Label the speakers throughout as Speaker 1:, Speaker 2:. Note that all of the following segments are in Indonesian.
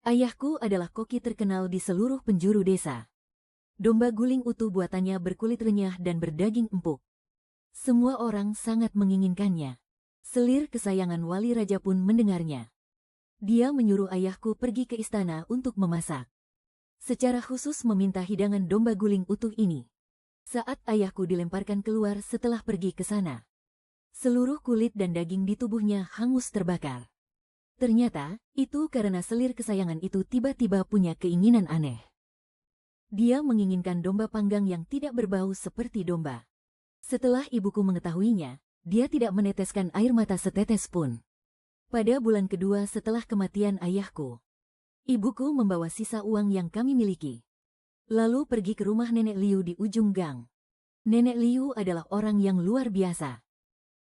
Speaker 1: Ayahku adalah koki terkenal di seluruh penjuru desa. Domba guling utuh buatannya berkulit renyah dan berdaging empuk. Semua orang sangat menginginkannya. Selir kesayangan wali raja pun mendengarnya. Dia menyuruh ayahku pergi ke istana untuk memasak. Secara khusus meminta hidangan domba guling utuh ini. Saat ayahku dilemparkan keluar setelah pergi ke sana, seluruh kulit dan daging di tubuhnya hangus terbakar. Ternyata, itu karena selir kesayangan itu tiba-tiba punya keinginan aneh. Dia menginginkan domba panggang yang tidak berbau seperti domba. Setelah ibuku mengetahuinya, dia tidak meneteskan air mata setetes pun. Pada bulan kedua setelah kematian ayahku, ibuku membawa sisa uang yang kami miliki. Lalu pergi ke rumah Nenek Liu di ujung gang. Nenek Liu adalah orang yang luar biasa.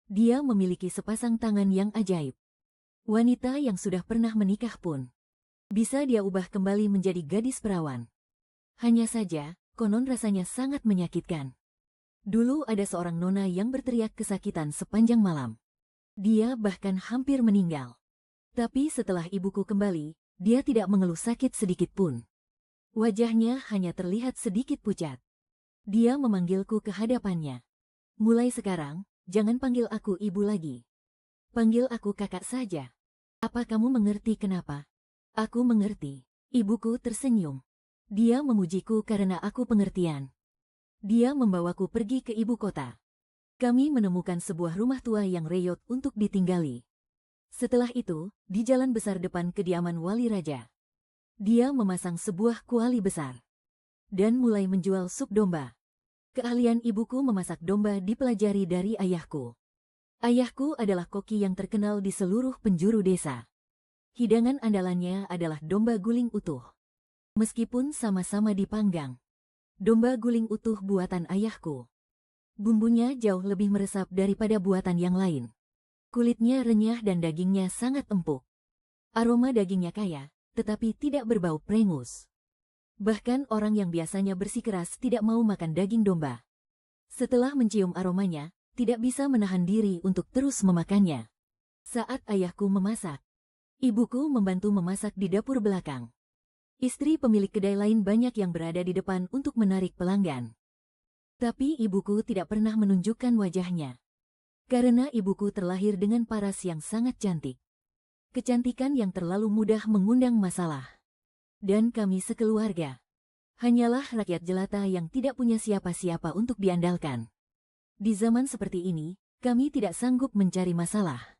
Speaker 1: Dia memiliki sepasang tangan yang ajaib. Wanita yang sudah pernah menikah pun bisa dia ubah kembali menjadi gadis perawan. Hanya saja, konon rasanya sangat menyakitkan. Dulu ada seorang nona yang berteriak kesakitan sepanjang malam. Dia bahkan hampir meninggal. Tapi setelah ibuku kembali, dia tidak mengeluh sakit sedikit pun. Wajahnya hanya terlihat sedikit pucat. Dia memanggilku ke hadapannya. Mulai sekarang, jangan panggil aku ibu lagi. Panggil aku kakak saja. Apa kamu mengerti kenapa? Aku mengerti. Ibuku tersenyum. Dia memujiku karena aku pengertian. Dia membawaku pergi ke ibu kota. Kami menemukan sebuah rumah tua yang reyot untuk ditinggali. Setelah itu, di jalan besar depan kediaman wali raja, dia memasang sebuah kuali besar dan mulai menjual sup domba. Keahlian ibuku memasak domba dipelajari dari ayahku. Ayahku adalah koki yang terkenal di seluruh penjuru desa. Hidangan andalannya adalah domba guling utuh. Meskipun sama-sama dipanggang, domba guling utuh buatan ayahku, bumbunya jauh lebih meresap daripada buatan yang lain. Kulitnya renyah dan dagingnya sangat empuk. Aroma dagingnya kaya, tetapi tidak berbau prengus. Bahkan orang yang biasanya bersikeras tidak mau makan daging domba. Setelah mencium aromanya, tidak bisa menahan diri untuk terus memakannya. Saat ayahku memasak, ibuku membantu memasak di dapur belakang. Istri pemilik kedai lain banyak yang berada di depan untuk menarik pelanggan. Tapi ibuku tidak pernah menunjukkan wajahnya. Karena ibuku terlahir dengan paras yang sangat cantik. Kecantikan yang terlalu mudah mengundang masalah. Dan kami sekeluarga hanyalah rakyat jelata yang tidak punya siapa-siapa untuk diandalkan. Di zaman seperti ini, kami tidak sanggup mencari masalah.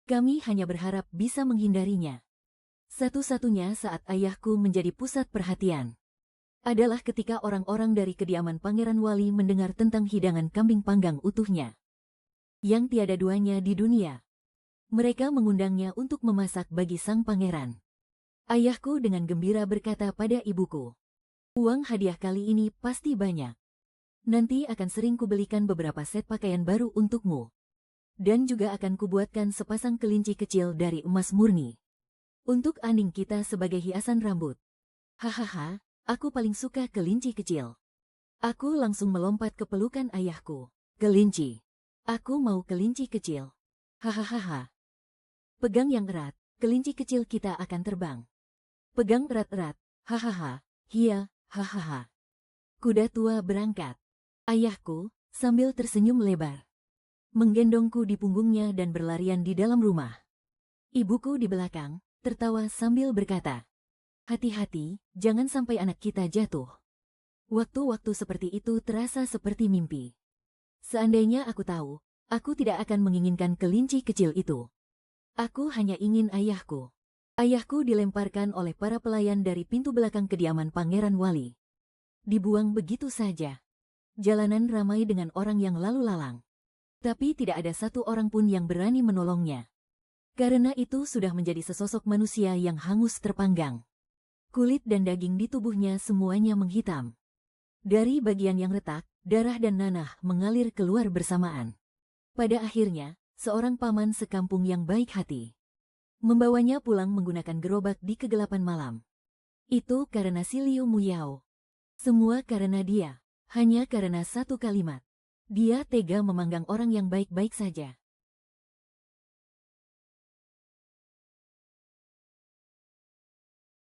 Speaker 1: Kami hanya berharap bisa menghindarinya. Satu-satunya saat ayahku menjadi pusat perhatian adalah ketika orang-orang dari kediaman Pangeran Wali mendengar tentang hidangan kambing panggang utuhnya yang tiada duanya di dunia. Mereka mengundangnya untuk memasak bagi sang pangeran. Ayahku dengan gembira berkata pada ibuku, "Uang hadiah kali ini pasti banyak. Nanti akan sering kubelikan beberapa set pakaian baru untukmu. Dan juga akan kubuatkan sepasang kelinci kecil dari emas murni untuk anding kita sebagai hiasan rambut." Hahaha, aku paling suka kelinci kecil. Aku langsung melompat ke pelukan ayahku. Kelinci. Aku mau kelinci kecil. Hahaha. Pegang yang erat, kelinci kecil kita akan terbang. Pegang erat-erat. Hahaha. Hia, hahaha. Kuda tua berangkat. Ayahku, sambil tersenyum lebar, menggendongku di punggungnya dan berlarian di dalam rumah. Ibuku di belakang, tertawa sambil berkata, "Hati-hati, jangan sampai anak kita jatuh." Waktu-waktu seperti itu terasa seperti mimpi. Seandainya aku tahu, aku tidak akan menginginkan kelinci kecil itu. Aku hanya ingin ayahku. Ayahku dilemparkan oleh para pelayan dari pintu belakang kediaman Pangeran Wali. Dibuang begitu saja. Jalanan ramai dengan orang yang lalu lalang. Tapi tidak ada satu orang pun yang berani menolongnya. Karena itu sudah menjadi sesosok manusia yang hangus terpanggang. Kulit dan daging di tubuhnya semuanya menghitam. Dari bagian yang retak, darah dan nanah mengalir keluar bersamaan. Pada akhirnya, seorang paman sekampung yang baik hati membawanya pulang menggunakan gerobak di kegelapan malam. Itu karena si Liu Muyao. Semua karena dia. Hanya karena satu kalimat. Dia tega memanggang orang yang baik-baik saja.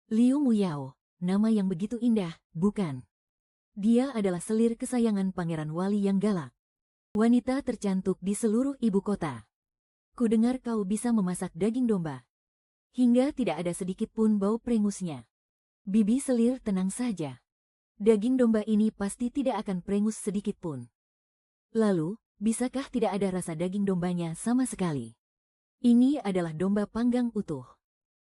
Speaker 1: Liu Muyao, nama yang begitu indah, bukan? Dia adalah selir kesayangan Pangeran Wali yang galak. Wanita tercantik di seluruh ibu kota. Kudengar kau bisa memasak daging domba. Hingga tidak ada sedikit pun bau prengusnya. Bibi selir tenang saja. Daging domba ini pasti tidak akan prengus sedikit pun. Lalu, bisakah tidak ada rasa daging dombanya sama sekali? Ini adalah domba panggang utuh.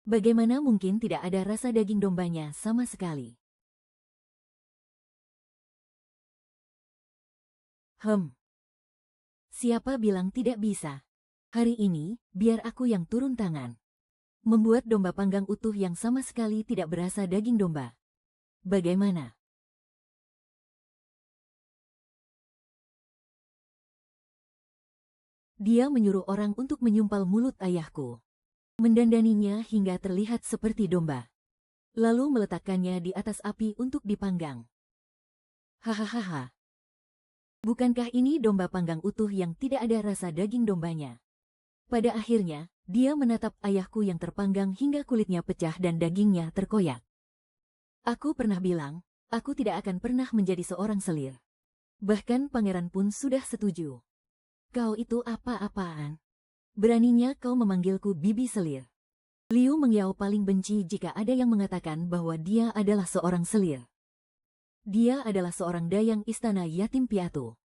Speaker 1: Bagaimana mungkin tidak ada rasa daging dombanya sama sekali? Siapa bilang tidak bisa? Hari ini, biar aku yang turun tangan. Membuat domba panggang utuh yang sama sekali tidak berasa daging domba. Bagaimana? Dia menyuruh orang untuk menyumpal mulut ayahku. Mendandaninya hingga terlihat seperti domba. Lalu meletakkannya di atas api untuk dipanggang. Hahaha. Bukankah ini domba panggang utuh yang tidak ada rasa daging dombanya? Pada akhirnya, dia menatap ayahku yang terpanggang hingga kulitnya pecah dan dagingnya terkoyak. Aku pernah bilang, aku tidak akan pernah menjadi seorang selir. Bahkan pangeran pun sudah setuju. Kau itu apa-apaan? Beraninya kau memanggilku bibi selir. Liu Mengyao paling benci jika ada yang mengatakan bahwa dia adalah seorang selir. Dia adalah seorang dayang istana yatim piatu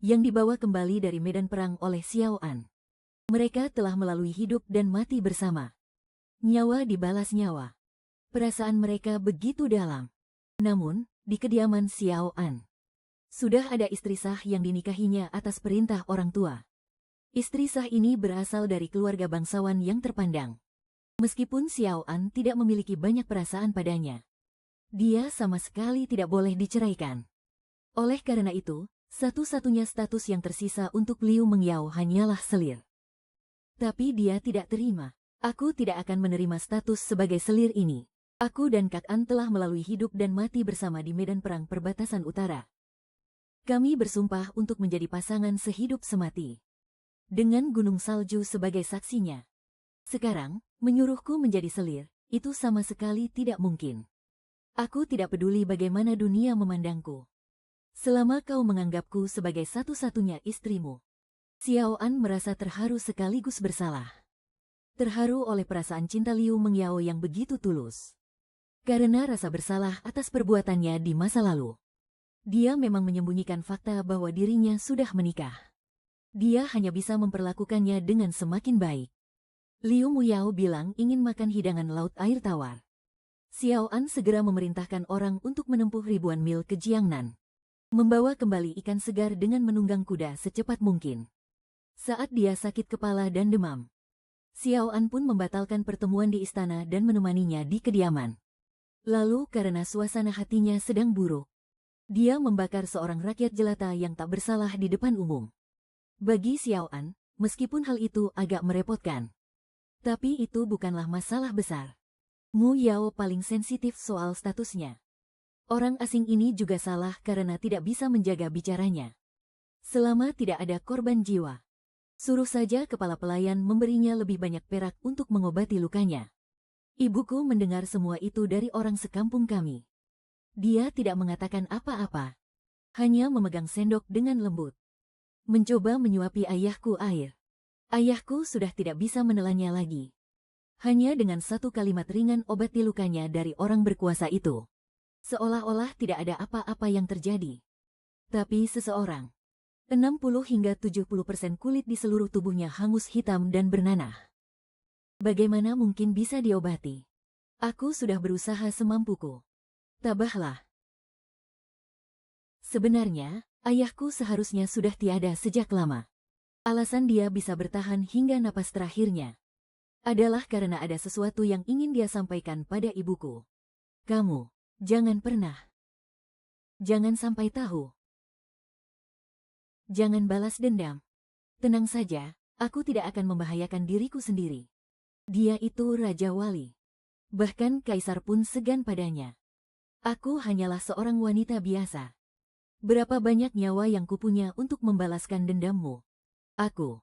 Speaker 1: yang dibawa kembali dari medan perang oleh Xiao An. Mereka telah melalui hidup dan mati bersama. Nyawa dibalas nyawa. Perasaan mereka begitu dalam. Namun, di kediaman Xiao An, sudah ada istri sah yang dinikahinya atas perintah orang tua. Istri sah ini berasal dari keluarga bangsawan yang terpandang. Meskipun Xiao An tidak memiliki banyak perasaan padanya, dia sama sekali tidak boleh diceraikan. Oleh karena itu, satu-satunya status yang tersisa untuk Liu Mengyao hanyalah selir. Tapi dia tidak terima. Aku tidak akan menerima status sebagai selir ini. Aku dan Kak An telah melalui hidup dan mati bersama di medan perang perbatasan utara. Kami bersumpah untuk menjadi pasangan sehidup semati. Dengan gunung salju sebagai saksinya. Sekarang, menyuruhku menjadi selir, itu sama sekali tidak mungkin. Aku tidak peduli bagaimana dunia memandangku. Selama kau menganggapku sebagai satu-satunya istrimu. Xiao An merasa terharu sekaligus bersalah. Terharu oleh perasaan cinta Liu Mengyao yang begitu tulus. Karena rasa bersalah atas perbuatannya di masa lalu. Dia memang menyembunyikan fakta bahwa dirinya sudah menikah. Dia hanya bisa memperlakukannya dengan semakin baik. Liu Muyao bilang ingin makan hidangan laut air tawar. Xiao An segera memerintahkan orang untuk menempuh ribuan mil ke Jiangnan. Membawa kembali ikan segar dengan menunggang kuda secepat mungkin. Saat dia sakit kepala dan demam, Xiao An pun membatalkan pertemuan di istana dan menemaninya di kediaman. Lalu karena suasana hatinya sedang buruk, dia membakar seorang rakyat jelata yang tak bersalah di depan umum. Bagi Xiao An, meskipun hal itu agak merepotkan, tapi itu bukanlah masalah besar. Mu Yao paling sensitif soal statusnya. Orang asing ini juga salah karena tidak bisa menjaga bicaranya. Selama tidak ada korban jiwa, suruh saja kepala pelayan memberinya lebih banyak perak untuk mengobati lukanya. Ibuku mendengar semua itu dari orang sekampung kami. Dia tidak mengatakan apa-apa, hanya memegang sendok dengan lembut. Mencoba menyuapi ayahku air. Ayahku sudah tidak bisa menelannya lagi. Hanya dengan satu kalimat ringan obati lukanya dari orang berkuasa itu. Seolah-olah tidak ada apa-apa yang terjadi. Tapi seseorang, 60 hingga 70% kulit di seluruh tubuhnya hangus hitam dan bernanah. Bagaimana mungkin bisa diobati? Aku sudah berusaha semampuku. Tabahlah. Sebenarnya, ayahku seharusnya sudah tiada sejak lama. Alasan dia bisa bertahan hingga napas terakhirnya adalah karena ada sesuatu yang ingin dia sampaikan pada ibuku. Kamu, jangan pernah. Jangan sampai tahu. Jangan balas dendam. Tenang saja, aku tidak akan membahayakan diriku sendiri. Dia itu Raja Wali. Bahkan Kaisar pun segan padanya. Aku hanyalah seorang wanita biasa. Berapa banyak nyawa yang kupunya untuk membalaskan dendammu? Aku.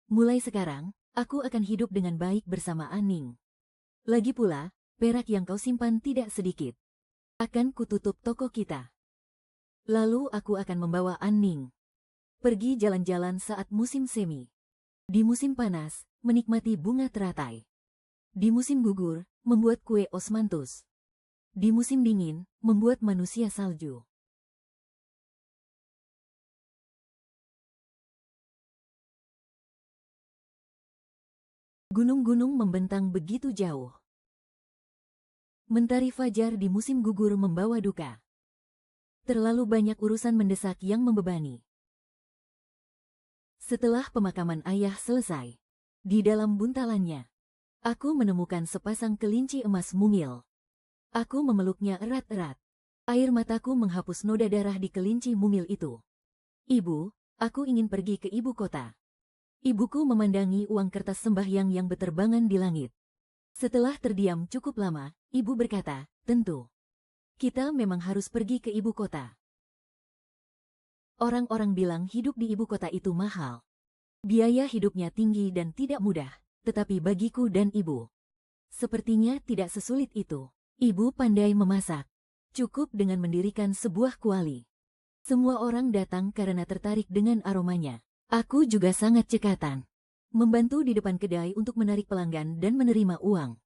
Speaker 1: Mulai sekarang, aku akan hidup dengan baik bersama Aning. Lagi pula, perak yang kau simpan tidak sedikit. Akan kututup toko kita. Lalu aku akan membawa An-Ning pergi jalan-jalan saat musim semi. Di musim panas, menikmati bunga teratai. Di musim gugur, membuat kue osmanthus. Di musim dingin, membuat manusia salju. Gunung-gunung membentang begitu jauh. Mentari fajar di musim gugur membawa duka. Terlalu banyak urusan mendesak yang membebani. Setelah pemakaman ayah selesai, di dalam buntalannya, aku menemukan sepasang kelinci emas mungil. Aku memeluknya erat-erat. Air mataku menghapus noda darah di kelinci mungil itu. Ibu, aku ingin pergi ke ibu kota. Ibuku memandangi uang kertas sembahyang yang beterbangan di langit. Setelah terdiam cukup lama, ibu berkata, tentu. Kita memang harus pergi ke ibu kota. Orang-orang bilang hidup di ibu kota itu mahal. Biaya hidupnya tinggi dan tidak mudah, tetapi bagiku dan ibu, sepertinya tidak sesulit itu. Ibu pandai memasak. Cukup dengan mendirikan sebuah kuali. Semua orang datang karena tertarik dengan aromanya. Aku juga sangat cekatan. Membantu di depan kedai untuk menarik pelanggan dan menerima uang.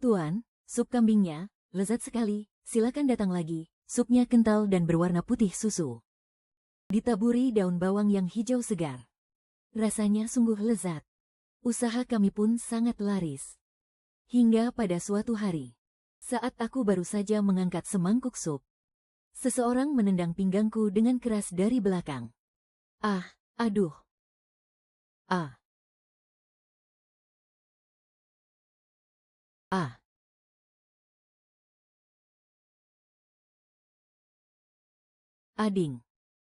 Speaker 1: Tuan, sup kambingnya, lezat sekali, silakan datang lagi. Supnya kental dan berwarna putih susu. Ditaburi daun bawang yang hijau segar. Rasanya sungguh lezat. Usaha kami pun sangat laris. Hingga pada suatu hari, saat aku baru saja mengangkat semangkuk sup, seseorang menendang pinggangku dengan keras dari belakang. Ah, aduh. Ah. Ah. Ading.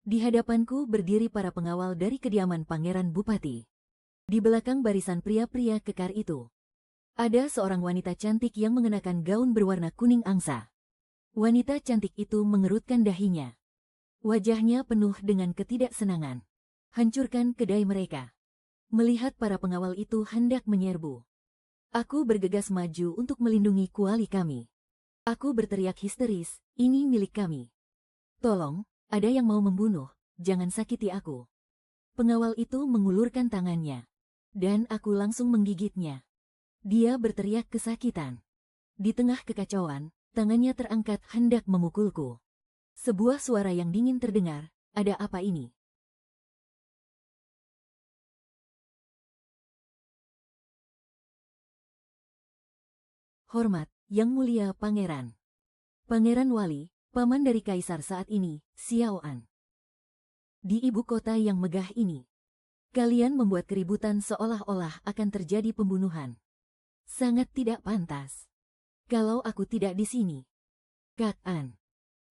Speaker 1: Di hadapanku berdiri para pengawal dari kediaman Pangeran Bupati. Di belakang barisan pria-pria kekar itu, ada seorang wanita cantik yang mengenakan gaun berwarna kuning angsa. Wanita cantik itu mengerutkan dahinya. Wajahnya penuh dengan ketidaksenangan. Hancurkan kedai mereka. Melihat para pengawal itu hendak menyerbu, aku bergegas maju untuk melindungi kuali kami. Aku berteriak histeris, ini milik kami. Tolong, ada yang mau membunuh, jangan sakiti aku. Pengawal itu mengulurkan tangannya, dan aku langsung menggigitnya. Dia berteriak kesakitan. Di tengah kekacauan, tangannya terangkat hendak memukulku. Sebuah suara yang dingin terdengar, ada apa ini? Hormat, Yang Mulia Pangeran. Pangeran Wali, paman dari Kaisar saat ini, Xiao An. Di ibu kota yang megah ini, kalian membuat keributan seolah-olah akan terjadi pembunuhan. Sangat tidak pantas. Kalau aku tidak di sini. Kak An.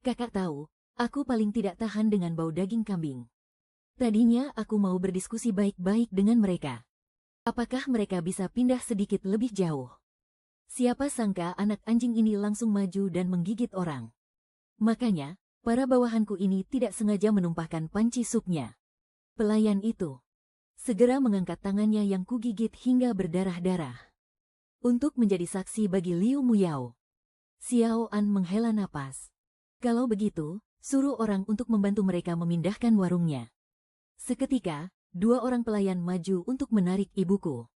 Speaker 1: Kakak tahu, aku paling tidak tahan dengan bau daging kambing. Tadinya aku mau berdiskusi baik-baik dengan mereka. Apakah mereka bisa pindah sedikit lebih jauh? Siapa sangka anak anjing ini langsung maju dan menggigit orang. Makanya, para bawahanku ini tidak sengaja menumpahkan panci supnya. Pelayan itu segera mengangkat tangannya yang kugigit hingga berdarah-darah. Untuk menjadi saksi bagi Liu Muyao. Xiao An menghela napas. Kalau begitu, suruh orang untuk membantu mereka memindahkan warungnya. Seketika, dua orang pelayan maju untuk menarik ibuku.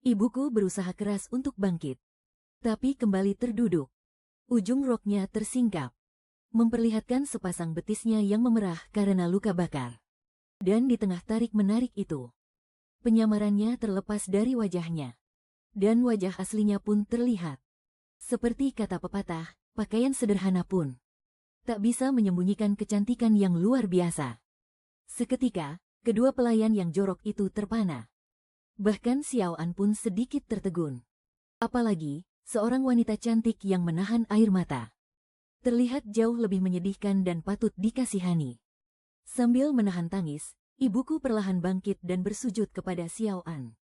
Speaker 1: Ibuku berusaha keras untuk bangkit, tapi kembali terduduk. Ujung roknya tersingkap, memperlihatkan sepasang betisnya yang memerah karena luka bakar. Dan di tengah tarik-menarik itu, penyamarannya terlepas dari wajahnya. Dan wajah aslinya pun terlihat. Seperti kata pepatah, pakaian sederhana pun tak bisa menyembunyikan kecantikan yang luar biasa. Seketika, kedua pelayan yang jorok itu terpana. Bahkan Xiao An pun sedikit tertegun. Apalagi, seorang wanita cantik yang menahan air mata. Terlihat jauh lebih menyedihkan dan patut dikasihani. Sambil menahan tangis, ibuku perlahan bangkit dan bersujud kepada Xiao An.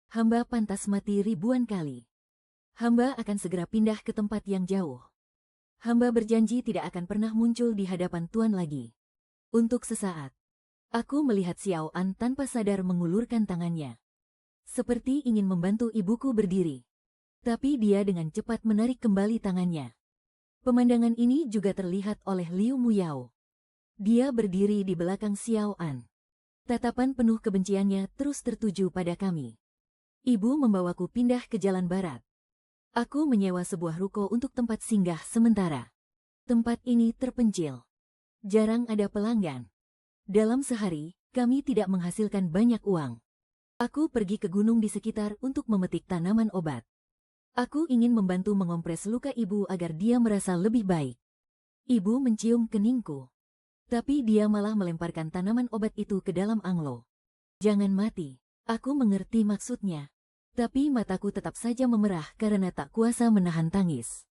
Speaker 1: Hamba pantas mati ribuan kali. Hamba akan segera pindah ke tempat yang jauh. Hamba berjanji tidak akan pernah muncul di hadapan Tuan lagi. Untuk sesaat, aku melihat Xiao An tanpa sadar mengulurkan tangannya. Seperti ingin membantu ibuku berdiri. Tapi dia dengan cepat menarik kembali tangannya. Pemandangan ini juga terlihat oleh Liu Muyao. Dia berdiri di belakang Xiao An. Tatapan penuh kebenciannya terus tertuju pada kami. Ibu membawaku pindah ke jalan barat. Aku menyewa sebuah ruko untuk tempat singgah sementara. Tempat ini terpencil. Jarang ada pelanggan. Dalam sehari, kami tidak menghasilkan banyak uang. Aku pergi ke gunung di sekitar untuk memetik tanaman obat. Aku ingin membantu mengompres luka ibu agar dia merasa lebih baik. Ibu mencium keningku. Tapi dia malah melemparkan tanaman obat itu ke dalam anglo. Jangan mati. Aku mengerti maksudnya. Tapi mataku tetap saja memerah karena tak kuasa menahan tangis.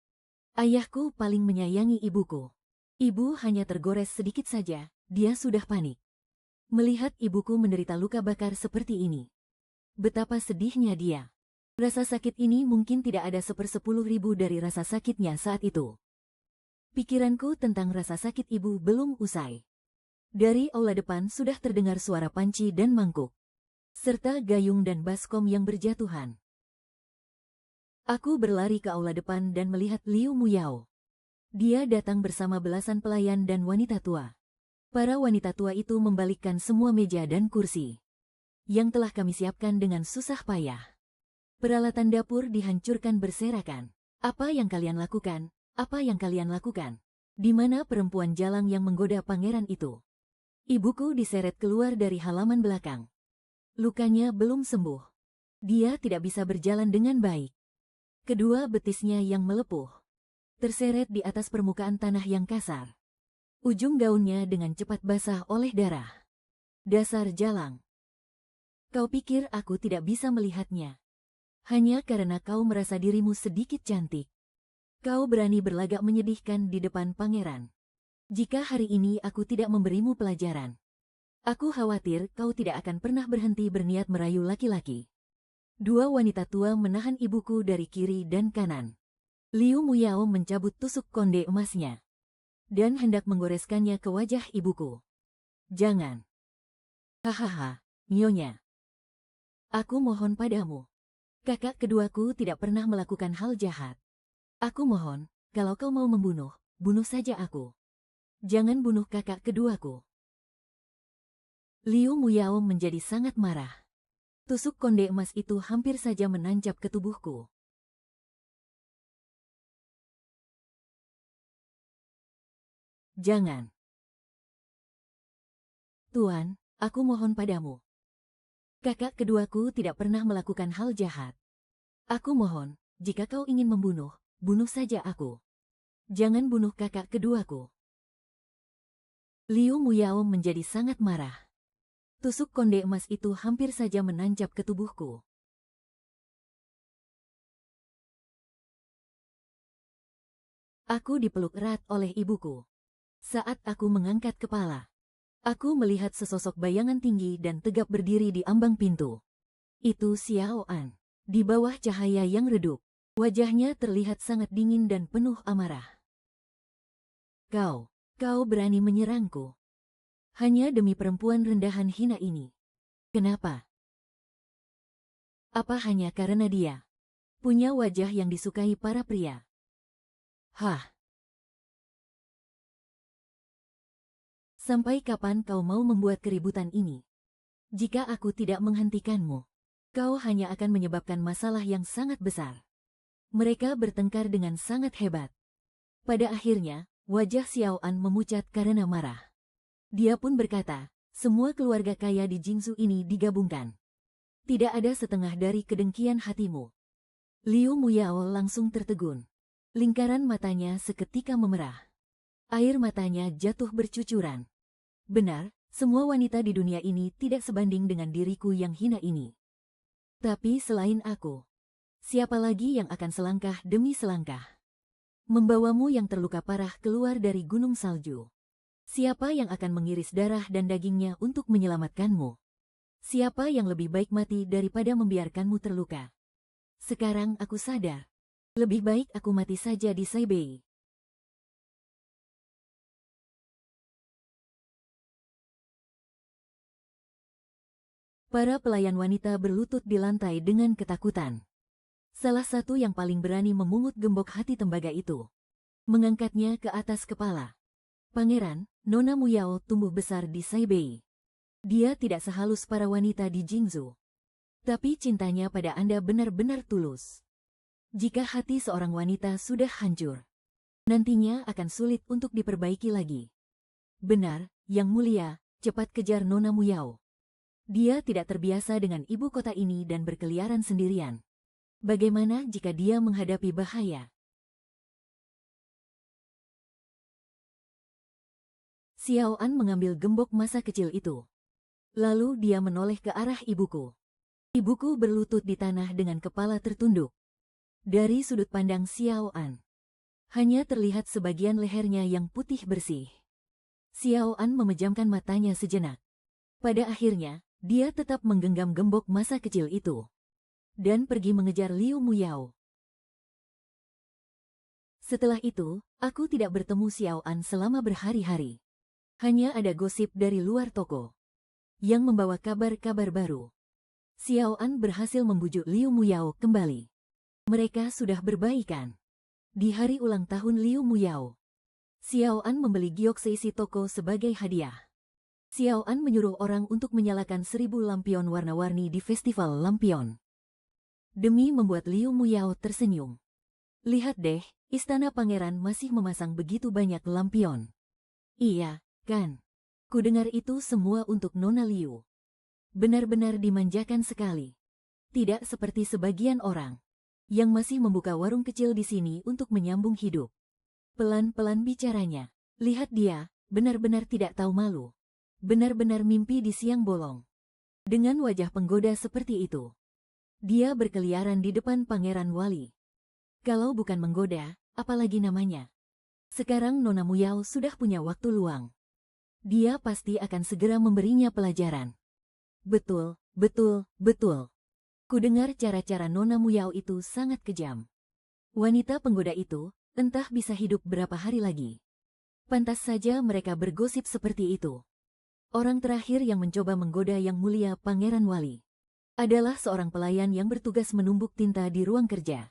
Speaker 1: Ayahku paling menyayangi ibuku. Ibu hanya tergores sedikit saja, dia sudah panik. Melihat ibuku menderita luka bakar seperti ini. Betapa sedihnya dia. Rasa sakit ini mungkin tidak ada 1/10.000 dari rasa sakitnya saat itu. Pikiranku tentang rasa sakit ibu belum usai. Dari aula depan sudah terdengar suara panci dan mangkuk, serta gayung dan baskom yang berjatuhan. Aku berlari ke aula depan dan melihat Liu Muyao. Dia datang bersama belasan pelayan dan wanita tua. Para wanita tua itu membalikkan semua meja dan kursi yang telah kami siapkan dengan susah payah. Peralatan dapur dihancurkan berserakan. Apa yang kalian lakukan? Apa yang kalian lakukan? Di mana perempuan jalang yang menggoda pangeran itu? Ibuku diseret keluar dari halaman belakang. Lukanya belum sembuh. Dia tidak bisa berjalan dengan baik. Kedua betisnya yang melepuh terseret di atas permukaan tanah yang kasar. Ujung gaunnya dengan cepat basah oleh darah. Dasar jalang. Kau pikir aku tidak bisa melihatnya? Hanya karena kau merasa dirimu sedikit cantik. Kau berani berlagak menyedihkan di depan pangeran. Jika hari ini aku tidak memberimu pelajaran, aku khawatir kau tidak akan pernah berhenti berniat merayu laki-laki. Dua wanita tua menahan ibuku dari kiri dan kanan. Liu Muyao mencabut tusuk konde emasnya dan hendak menggoreskannya ke wajah ibuku. Jangan. Hahaha, nyonya. Aku mohon padamu. Kakak keduaku tidak pernah melakukan hal jahat. Aku mohon, kalau kau mau membunuh, bunuh saja aku. Jangan bunuh kakak keduaku. Liu Muyao menjadi sangat marah. Tusuk konde emas itu hampir saja menancap ke tubuhku. Jangan. Tuan, aku mohon padamu. Kakak keduaku tidak pernah melakukan hal jahat. Aku mohon, jika kau ingin membunuh, bunuh saja aku. Jangan bunuh kakak keduaku. Liu Muyao menjadi sangat marah. Tusuk konde emas itu hampir saja menancap ke tubuhku. Aku dipeluk erat oleh ibuku. Saat aku mengangkat kepala, aku melihat sesosok bayangan tinggi dan tegap berdiri di ambang pintu. Itu Xiao An. Di bawah cahaya yang redup, wajahnya terlihat sangat dingin dan penuh amarah. Kau berani menyerangku. Hanya demi perempuan rendahan hina ini. Kenapa? Apa hanya karena dia punya wajah yang disukai para pria? Hah? Sampai kapan kau mau membuat keributan ini? Jika aku tidak menghentikanmu, kau hanya akan menyebabkan masalah yang sangat besar. Mereka bertengkar dengan sangat hebat. Pada akhirnya, wajah Xiao An memucat karena marah. Dia pun berkata, semua keluarga kaya di Jingzhou ini digabungkan. Tidak ada setengah dari kedengkian hatimu. Liu Muyao langsung tertegun. Lingkaran matanya seketika memerah. Air matanya jatuh bercucuran. Benar, semua wanita di dunia ini tidak sebanding dengan diriku yang hina ini. Tapi selain aku, siapa lagi yang akan selangkah demi selangkah membawamu yang terluka parah keluar dari gunung salju? Siapa yang akan mengiris darah dan dagingnya untuk menyelamatkanmu? Siapa yang lebih baik mati daripada membiarkanmu terluka? Sekarang aku sadar. Lebih baik aku mati saja di Saibei. Para pelayan wanita berlutut di lantai dengan ketakutan. Salah satu yang paling berani memungut gembok hati tembaga itu. Mengangkatnya ke atas kepala. Pangeran, Nona Muyao tumbuh besar di Saibei. Dia tidak sehalus para wanita di Jingzhou. Tapi cintanya pada Anda benar-benar tulus. Jika hati seorang wanita sudah hancur, nantinya akan sulit untuk diperbaiki lagi. Benar, Yang Mulia, cepat kejar Nona Muyao. Dia tidak terbiasa dengan ibu kota ini dan berkeliaran sendirian. Bagaimana jika dia menghadapi bahaya? Xiao An mengambil gembok masa kecil itu. Lalu dia menoleh ke arah ibuku. Ibuku berlutut di tanah dengan kepala tertunduk. Dari sudut pandang Xiao An, hanya terlihat sebagian lehernya yang putih bersih. Xiao An memejamkan matanya sejenak. Pada akhirnya, dia tetap menggenggam gembok masa kecil itu dan pergi mengejar Liu Muyao. Setelah itu, aku tidak bertemu Xiao An selama berhari-hari. Hanya ada gosip dari luar toko yang membawa kabar-kabar baru. Xiao An berhasil membujuk Liu Muyao kembali. Mereka sudah berbaikan. Di hari ulang tahun Liu Muyao, Xiao An membeli giok seisi toko sebagai hadiah. Xiao An menyuruh orang untuk menyalakan 1000 lampion warna-warni di festival lampion. Demi membuat Liu Muyao tersenyum. Lihat deh, istana pangeran masih memasang begitu banyak lampion. Iya, kan? Kudengar itu semua untuk Nona Liu. Benar-benar dimanjakan sekali. Tidak seperti sebagian orang yang masih membuka warung kecil di sini untuk menyambung hidup. Pelan-pelan bicaranya. Lihat dia, benar-benar tidak tahu malu. Benar-benar mimpi di siang bolong. Dengan wajah penggoda seperti itu, dia berkeliaran di depan Pangeran Wali. Kalau bukan menggoda, apalagi namanya. Sekarang Nona Muyao sudah punya waktu luang. Dia pasti akan segera memberinya pelajaran. Betul, betul, betul. Kudengar cara-cara Nona Muyao itu sangat kejam. Wanita penggoda itu, entah bisa hidup berapa hari lagi. Pantas saja mereka bergosip seperti itu. Orang terakhir yang mencoba menggoda Yang Mulia Pangeran Wali adalah seorang pelayan yang bertugas menumbuk tinta di ruang kerja.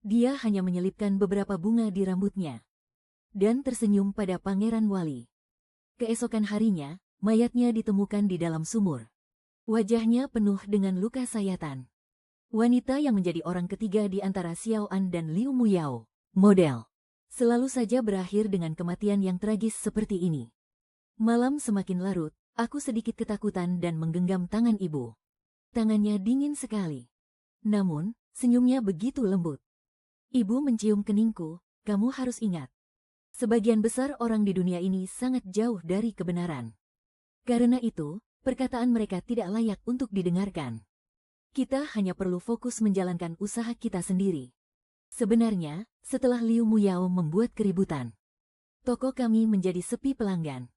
Speaker 1: Dia hanya menyelipkan beberapa bunga di rambutnya dan tersenyum pada Pangeran Wali. Keesokan harinya, mayatnya ditemukan di dalam sumur. Wajahnya penuh dengan luka sayatan. Wanita yang menjadi orang ketiga di antara Xiao An dan Liu Muyao, model, selalu saja berakhir dengan kematian yang tragis seperti ini. Malam semakin larut, aku sedikit ketakutan dan menggenggam tangan ibu. Tangannya dingin sekali. Namun, senyumnya begitu lembut. Ibu mencium keningku, kamu harus ingat. Sebagian besar orang di dunia ini sangat jauh dari kebenaran. Karena itu, perkataan mereka tidak layak untuk didengarkan. Kita hanya perlu fokus menjalankan usaha kita sendiri. Sebenarnya, setelah Liu Muyao membuat keributan, toko kami menjadi sepi pelanggan.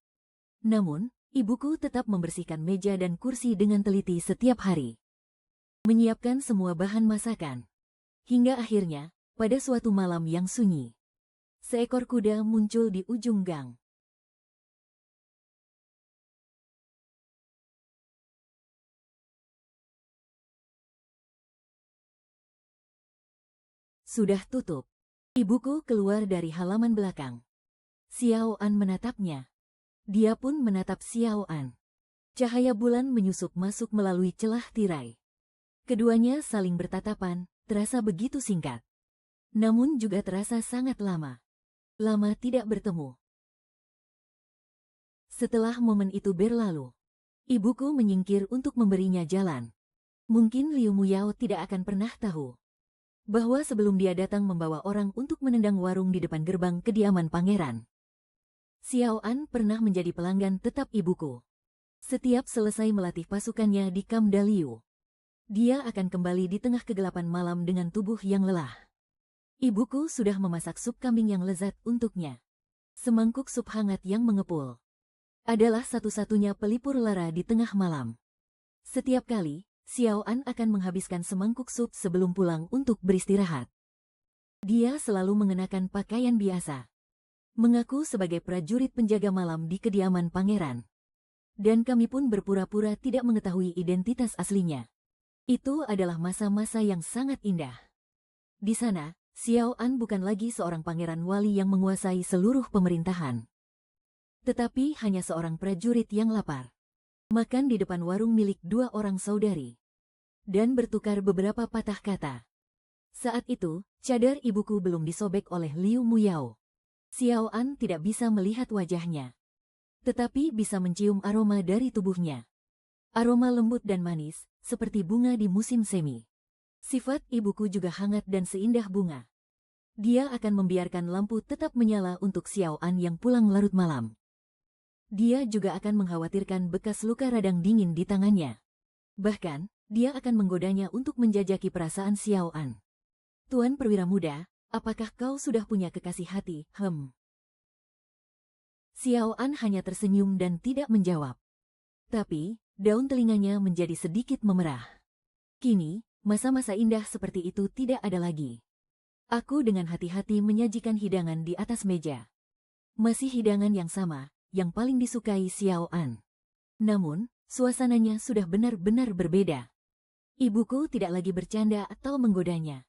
Speaker 1: Namun, ibuku tetap membersihkan meja dan kursi dengan teliti setiap hari. Menyiapkan semua bahan masakan. Hingga akhirnya, pada suatu malam yang sunyi, seekor kuda muncul di ujung gang. Sudah tutup. Ibuku keluar dari halaman belakang. Xiao An menatapnya. Dia pun menatap Xiao An. Cahaya bulan menyusup masuk melalui celah tirai. Keduanya saling bertatapan, terasa begitu singkat. Namun juga terasa sangat lama. Lama tidak bertemu. Setelah momen itu berlalu, ibuku menyingkir untuk memberinya jalan. Mungkin Liu Muyao tidak akan pernah tahu bahwa sebelum dia datang membawa orang untuk menendang warung di depan gerbang kediaman pangeran, Xiao An pernah menjadi pelanggan tetap ibuku. Setiap selesai melatih pasukannya di Kamda Liu, dia akan kembali di tengah kegelapan malam dengan tubuh yang lelah. Ibuku sudah memasak sup kambing yang lezat untuknya. Semangkuk sup hangat yang mengepul adalah satu-satunya pelipur lara di tengah malam. Setiap kali, Xiao An akan menghabiskan semangkuk sup sebelum pulang untuk beristirahat. Dia selalu mengenakan pakaian biasa, mengaku sebagai prajurit penjaga malam di kediaman pangeran. Dan kami pun berpura-pura tidak mengetahui identitas aslinya. Itu adalah masa-masa yang sangat indah. Di sana, Xiao An bukan lagi seorang pangeran wali yang menguasai seluruh pemerintahan. Tetapi hanya seorang prajurit yang lapar. Makan di depan warung milik dua orang saudari. Dan bertukar beberapa patah kata. Saat itu, cadar ibuku belum disobek oleh Liu Muyao. Xiao An tidak bisa melihat wajahnya. Tetapi bisa mencium aroma dari tubuhnya. Aroma lembut dan manis, seperti bunga di musim semi. Sifat ibuku juga hangat dan seindah bunga. Dia akan membiarkan lampu tetap menyala untuk Xiao An yang pulang larut malam. Dia juga akan mengkhawatirkan bekas luka radang dingin di tangannya. Bahkan, dia akan menggodanya untuk menjajaki perasaan Xiao An. Tuan perwira muda, apakah kau sudah punya kekasih hati? Xiao An hanya tersenyum dan tidak menjawab. Tapi, daun telinganya menjadi sedikit memerah. Kini, masa-masa indah seperti itu tidak ada lagi. Aku dengan hati-hati menyajikan hidangan di atas meja. Masih hidangan yang sama, yang paling disukai Xiao An. Namun, suasananya sudah benar-benar berbeda. Ibuku tidak lagi bercanda atau menggodanya.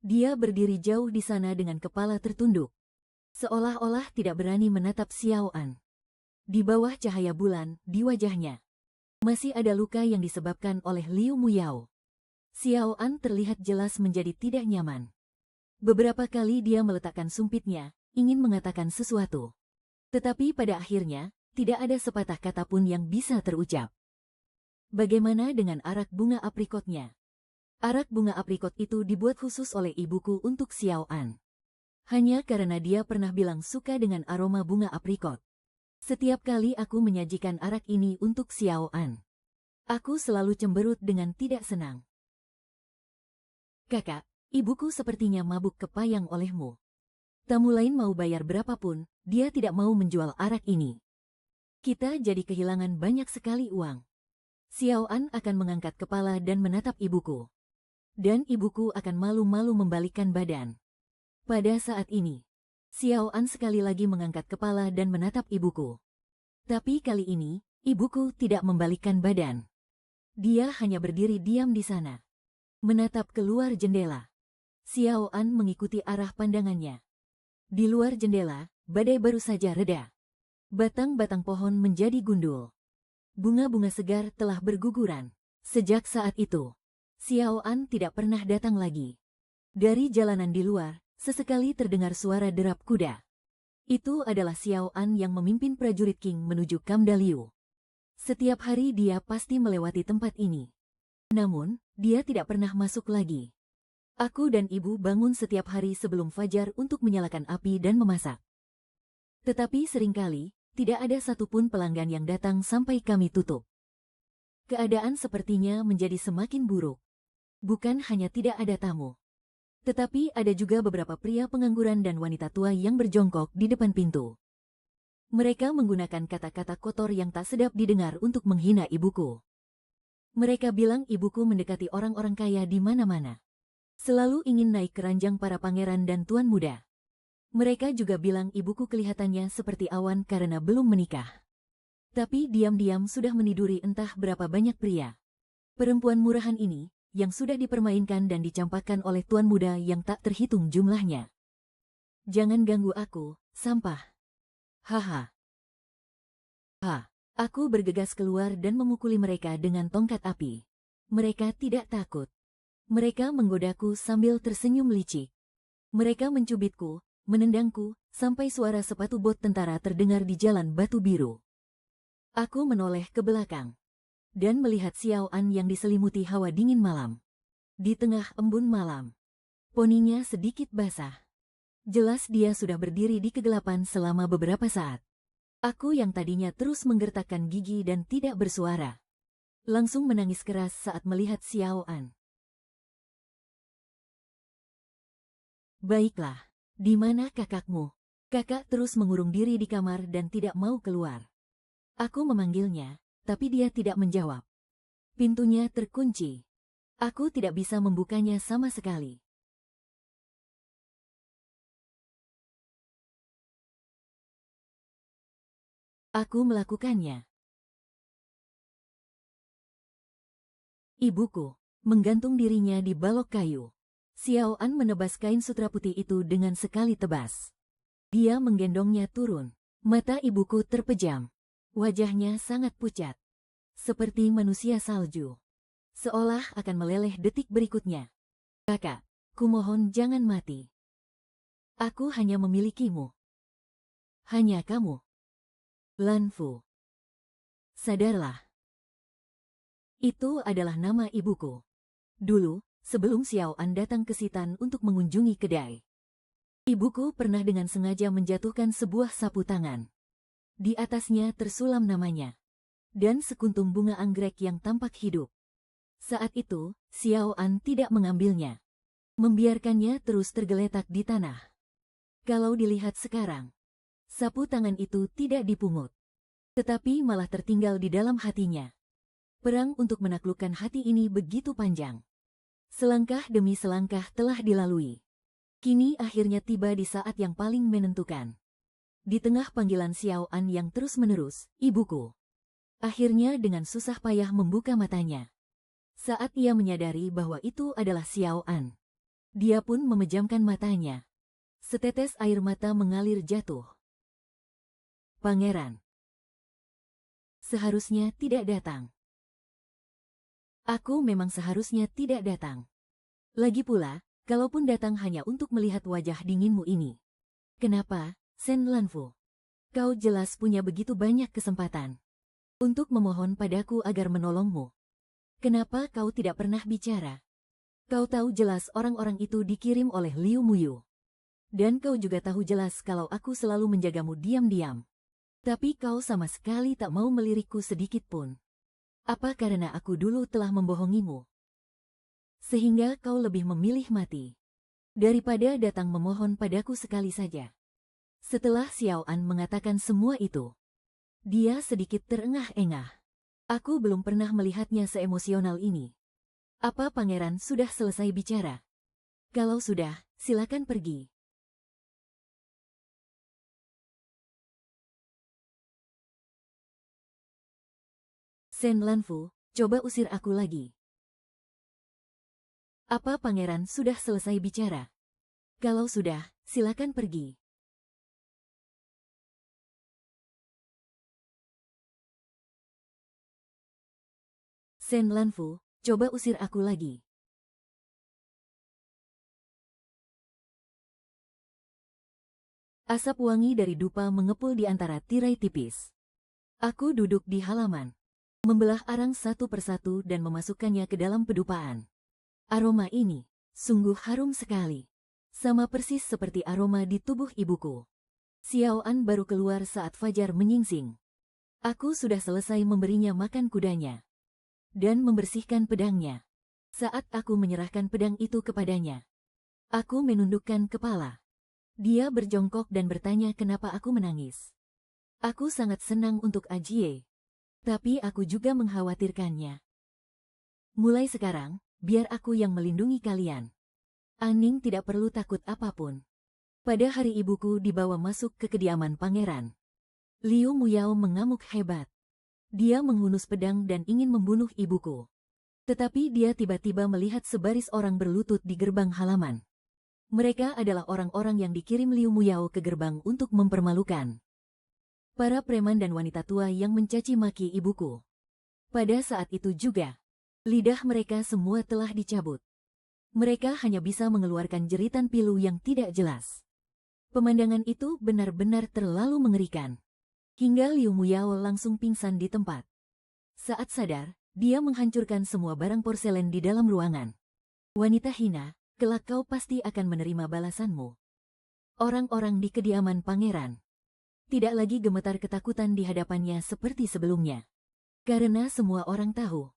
Speaker 1: Dia berdiri jauh di sana dengan kepala tertunduk. Seolah-olah tidak berani menatap Xiao An. Di bawah cahaya bulan, di wajahnya masih ada luka yang disebabkan oleh Liu Muyao. Xiao An terlihat jelas menjadi tidak nyaman. Beberapa kali dia meletakkan sumpitnya, ingin mengatakan sesuatu. Tetapi pada akhirnya, tidak ada sepatah kata pun yang bisa terucap. Bagaimana dengan arak bunga aprikotnya? Arak bunga aprikot itu dibuat khusus oleh ibuku untuk Xiao An. Hanya karena dia pernah bilang suka dengan aroma bunga aprikot. Setiap kali aku menyajikan arak ini untuk Xiao An, aku selalu cemberut dengan tidak senang. Kakak, ibuku sepertinya mabuk kepayang olehmu. Tamu lain mau bayar berapapun, dia tidak mau menjual arak ini. Kita jadi kehilangan banyak sekali uang. Xiao An akan mengangkat kepala dan menatap ibuku. Dan ibuku akan malu-malu membalikkan badan. Pada saat ini, Xiao An sekali lagi mengangkat kepala dan menatap ibuku. Tapi kali ini, ibuku tidak membalikkan badan. Dia hanya berdiri diam di sana, menatap keluar jendela. Xiao An mengikuti arah pandangannya. Di luar jendela, badai baru saja reda. Batang-batang pohon menjadi gundul. Bunga-bunga segar telah berguguran. Sejak saat itu, Xiao An tidak pernah datang lagi. Dari jalanan di luar, sesekali terdengar suara derap kuda. Itu adalah Xiao An yang memimpin prajurit King menuju Kamdaliu. Setiap hari dia pasti melewati tempat ini. Namun, dia tidak pernah masuk lagi. Aku dan ibu bangun setiap hari sebelum fajar untuk menyalakan api dan memasak. Tetapi seringkali, tidak ada satupun pelanggan yang datang sampai kami tutup. Keadaan sepertinya menjadi semakin buruk. Bukan hanya tidak ada tamu, tetapi ada juga beberapa pria pengangguran dan wanita tua yang berjongkok di depan pintu. Mereka menggunakan kata-kata kotor yang tak sedap didengar untuk menghina ibuku. Mereka bilang ibuku mendekati orang-orang kaya di mana-mana. Selalu ingin naik keranjang para pangeran dan tuan muda. Mereka juga bilang ibuku kelihatannya seperti awan karena belum menikah. Tapi diam-diam sudah meniduri entah berapa banyak pria. Perempuan murahan ini, yang sudah dipermainkan dan dicampakkan oleh tuan muda yang tak terhitung jumlahnya. Jangan ganggu aku, sampah. Haha. Aku bergegas keluar dan memukuli mereka dengan tongkat api. Mereka tidak takut. Mereka menggodaku sambil tersenyum licik. Mereka mencubitku, menendangku, sampai suara sepatu bot tentara terdengar di jalan batu biru. Aku menoleh ke belakang dan melihat Xiao An yang diselimuti hawa dingin malam. Di tengah embun malam, poninya sedikit basah. Jelas dia sudah berdiri di kegelapan selama beberapa saat. Aku yang tadinya terus menggertakkan gigi dan tidak bersuara, langsung menangis keras saat melihat Xiao An. Baiklah, di mana kakakmu? Kakak terus mengurung diri di kamar dan tidak mau keluar. Aku memanggilnya, tapi dia tidak menjawab. Pintunya terkunci. Aku tidak bisa membukanya sama sekali. Aku melakukannya. Ibuku menggantung dirinya di balok kayu. Xiao An menebas kain sutra putih itu dengan sekali tebas. Dia menggendongnya turun. Mata ibuku terpejam. Wajahnya sangat pucat. Seperti manusia salju. Seolah akan meleleh detik berikutnya. Kakak, kumohon jangan mati. Aku hanya memilikimu. Hanya kamu. Lan Fu. Sadarlah. Itu adalah nama ibuku. Dulu, sebelum Xiao An datang ke Sitan untuk mengunjungi kedai. Ibuku pernah dengan sengaja menjatuhkan sebuah sapu tangan. Di atasnya tersulam namanya. Dan sekuntum bunga anggrek yang tampak hidup. Saat itu, Xiao An tidak mengambilnya. Membiarkannya terus tergeletak di tanah. Kalau dilihat sekarang, sapu tangan itu tidak dipungut. Tetapi malah tertinggal di dalam hatinya. Perang untuk menaklukkan hati ini begitu panjang. Selangkah demi selangkah telah dilalui. Kini akhirnya tiba di saat yang paling menentukan. Di tengah panggilan Xiao An yang terus-menerus, ibuku. Akhirnya dengan susah payah membuka matanya. Saat ia menyadari bahwa itu adalah Xiao An, dia pun memejamkan matanya. Setetes air mata mengalir jatuh. Pangeran. Seharusnya tidak datang. Aku memang seharusnya tidak datang. Lagi pula, kalaupun datang hanya untuk melihat wajah dinginmu ini. Kenapa, Sen Lanfu? Kau jelas punya begitu banyak kesempatan untuk memohon padaku agar menolongmu. Kenapa kau tidak pernah bicara? Kau tahu jelas orang-orang itu dikirim oleh Liu Muyu. Dan kau juga tahu jelas kalau aku selalu menjagamu diam-diam. Tapi kau sama sekali tak mau melirikku sedikit pun. Apa karena aku dulu telah membohongimu? Sehingga kau lebih memilih mati daripada datang memohon padaku sekali saja. Setelah Xiao An mengatakan semua itu, dia sedikit terengah-engah. Aku belum pernah melihatnya seemosional ini. Apa pangeran sudah selesai bicara? Kalau sudah, silakan pergi. Sen Lanfu, coba usir aku lagi. Apa pangeran sudah selesai bicara? Kalau sudah, silakan pergi. Sen Lanfu, coba usir aku lagi. Asap wangi dari dupa mengepul di antara tirai tipis. Aku duduk di halaman, membelah arang satu persatu dan memasukkannya ke dalam pedupaan. Aroma ini sungguh harum sekali. Sama persis seperti aroma di tubuh ibuku. Xiao An baru keluar saat fajar menyingsing. Aku sudah selesai memberinya makan kudanya dan membersihkan pedangnya. Saat aku menyerahkan pedang itu kepadanya, aku menundukkan kepala. Dia berjongkok dan bertanya kenapa aku menangis. Aku sangat senang untuk Ajie. Tapi aku juga mengkhawatirkannya. Mulai sekarang, biar aku yang melindungi kalian. Aning tidak perlu takut apapun. Pada hari ibuku dibawa masuk ke kediaman pangeran. Liu Muyao mengamuk hebat. Dia menghunus pedang dan ingin membunuh ibuku. Tetapi dia tiba-tiba melihat sebaris orang berlutut di gerbang halaman. Mereka adalah orang-orang yang dikirim Liu Muyao ke gerbang untuk mempermalukan para preman dan wanita tua yang mencaci maki ibuku. Pada saat itu juga, lidah mereka semua telah dicabut. Mereka hanya bisa mengeluarkan jeritan pilu yang tidak jelas. Pemandangan itu benar-benar terlalu mengerikan. Hingga Liu Muyao langsung pingsan di tempat. Saat sadar, dia menghancurkan semua barang porselen di dalam ruangan. Wanita hina, kelak kau pasti akan menerima balasanmu. Orang-orang di kediaman pangeran tidak lagi gemetar ketakutan di hadapannya seperti sebelumnya. Karena semua orang tahu,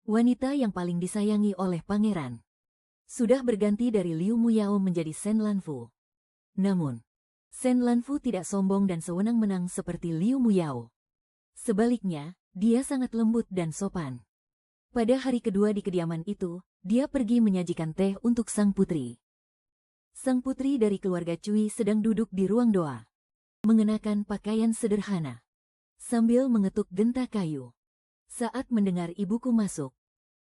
Speaker 1: wanita yang paling disayangi oleh pangeran sudah berganti dari Liu Muyao menjadi Sen Lanfu. Namun, Sen Lanfu tidak sombong dan sewenang-wenang seperti Liu Muyao. Sebaliknya, dia sangat lembut dan sopan. Pada hari kedua di kediaman itu, dia pergi menyajikan teh untuk sang putri. Sang putri dari keluarga Cui sedang duduk di ruang doa, mengenakan pakaian sederhana, sambil mengetuk genta kayu. Saat mendengar ibuku masuk,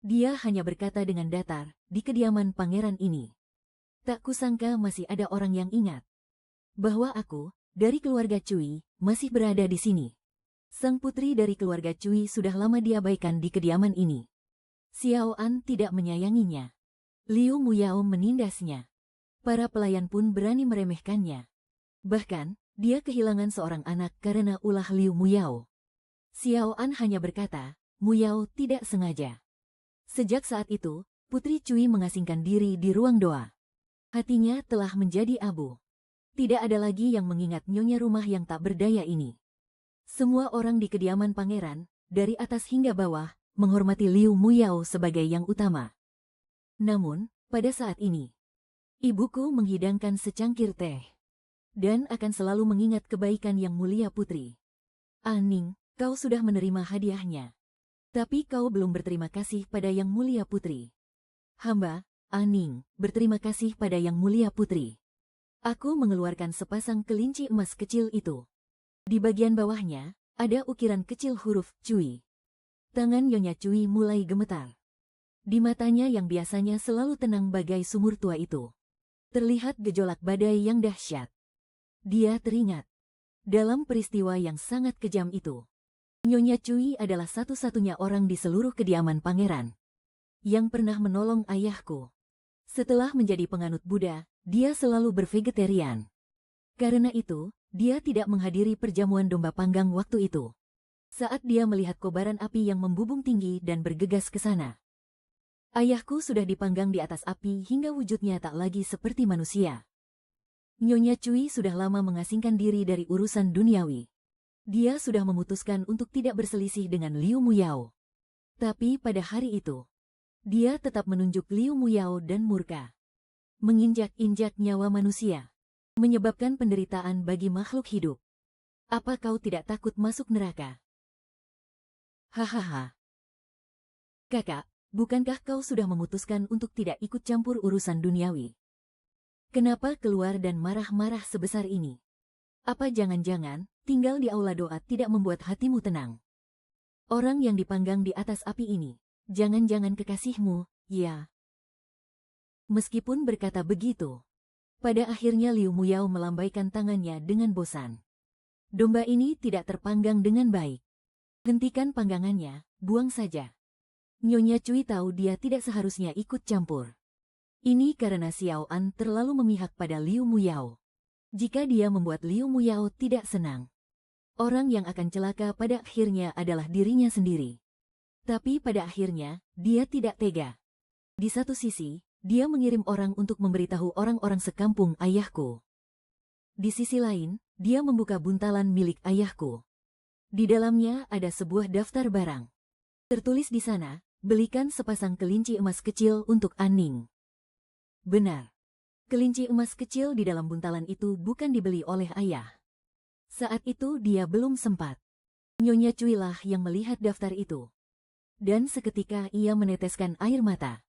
Speaker 1: dia hanya berkata dengan datar, di kediaman pangeran ini Tak kusangka masih ada orang yang ingat bahwa aku, dari keluarga Cui, masih berada di sini. Sang putri dari keluarga Cui sudah lama diabaikan di kediaman ini. Xiao An tidak menyayanginya. Liu Muyao menindasnya. Para pelayan pun berani meremehkannya. Bahkan, dia kehilangan seorang anak karena ulah Liu Muyao. Xiao An hanya berkata, Muyao tidak sengaja. Sejak saat itu, Putri Cui mengasingkan diri di ruang doa. Hatinya telah menjadi abu. Tidak ada lagi yang mengingat nyonya rumah yang tak berdaya ini. Semua orang di kediaman pangeran, dari atas hingga bawah, menghormati Liu Muyao sebagai yang utama. Namun, pada saat ini, ibuku menghidangkan secangkir teh. Dan akan selalu mengingat kebaikan yang mulia putri. Ning, kau sudah menerima hadiahnya. Tapi kau belum berterima kasih pada yang mulia putri. Hamba, Ning, berterima kasih pada yang mulia putri. Aku mengeluarkan sepasang kelinci emas kecil itu. Di bagian bawahnya, ada ukiran kecil huruf Cui. Tangan Nyonya Cui mulai gemetar. Di matanya yang biasanya selalu tenang bagai sumur tua itu, terlihat gejolak badai yang dahsyat. Dia teringat, dalam peristiwa yang sangat kejam itu, Nyonya Cui adalah satu-satunya orang di seluruh kediaman pangeran yang pernah menolong ayahku. Setelah menjadi penganut Buddha, dia selalu bervegetarian. Karena itu, dia tidak menghadiri perjamuan domba panggang waktu itu. Saat dia melihat kobaran api yang membubung tinggi dan bergegas ke sana. Ayahku sudah dipanggang di atas api hingga wujudnya tak lagi seperti manusia. Nyonya Cui sudah lama mengasingkan diri dari urusan duniawi. Dia sudah memutuskan untuk tidak berselisih dengan Liu Muyao. Tapi pada hari itu, dia tetap menunjuk Liu Muyao dan murka. Menginjak-injak nyawa manusia. Menyebabkan penderitaan bagi makhluk hidup. Apa kau tidak takut masuk neraka? Hahaha. Kakak, bukankah kau sudah memutuskan untuk tidak ikut campur urusan duniawi? Kenapa keluar dan marah-marah sebesar ini? Apa jangan-jangan, tinggal di aula doa tidak membuat hatimu tenang? Orang yang dipanggang di atas api ini, jangan-jangan kekasihmu, ya? Meskipun berkata begitu, pada akhirnya Liu Muyao melambaikan tangannya dengan bosan. Domba ini tidak terpanggang dengan baik. Hentikan panggangannya, buang saja. Nyonya Cui tahu dia tidak seharusnya ikut campur. Ini karena Xiao An terlalu memihak pada Liu Muyao. Jika dia membuat Liu Muyao tidak senang, orang yang akan celaka pada akhirnya adalah dirinya sendiri. Tapi pada akhirnya, dia tidak tega. Di satu sisi, dia mengirim orang untuk memberitahu orang-orang sekampung ayahku. Di sisi lain, dia membuka buntalan milik ayahku. Di dalamnya ada sebuah daftar barang. Tertulis di sana, belikan sepasang kelinci emas kecil untuk Ning. Benar. Kelinci emas kecil di dalam buntalan itu bukan dibeli oleh ayah. Saat itu dia belum sempat. Nyonya Cui lah yang melihat daftar itu. Dan seketika ia meneteskan air mata.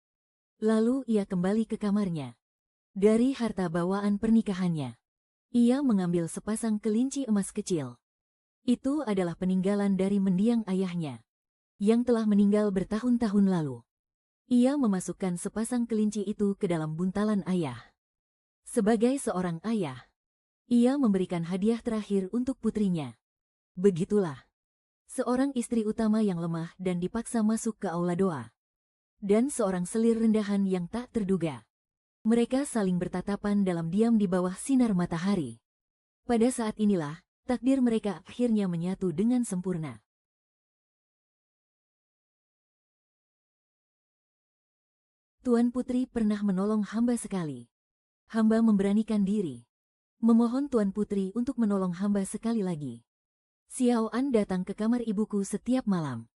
Speaker 1: Lalu ia kembali ke kamarnya. Dari harta bawaan pernikahannya, ia mengambil sepasang kelinci emas kecil. Itu adalah peninggalan dari mendiang ayahnya, yang telah meninggal bertahun-tahun lalu. Ia memasukkan sepasang kelinci itu ke dalam buntalan ayah. Sebagai seorang ayah, ia memberikan hadiah terakhir untuk putrinya. Begitulah. Seorang istri utama yang lemah dan dipaksa masuk ke aula doa. Dan seorang selir rendahan yang tak terduga. Mereka saling bertatapan dalam diam di bawah sinar matahari. Pada saat inilah, takdir mereka akhirnya menyatu dengan sempurna. Tuan Putri pernah menolong hamba sekali. Hamba memberanikan diri. Memohon Tuan Putri untuk menolong hamba sekali lagi. Xiao An datang ke kamar ibuku setiap malam.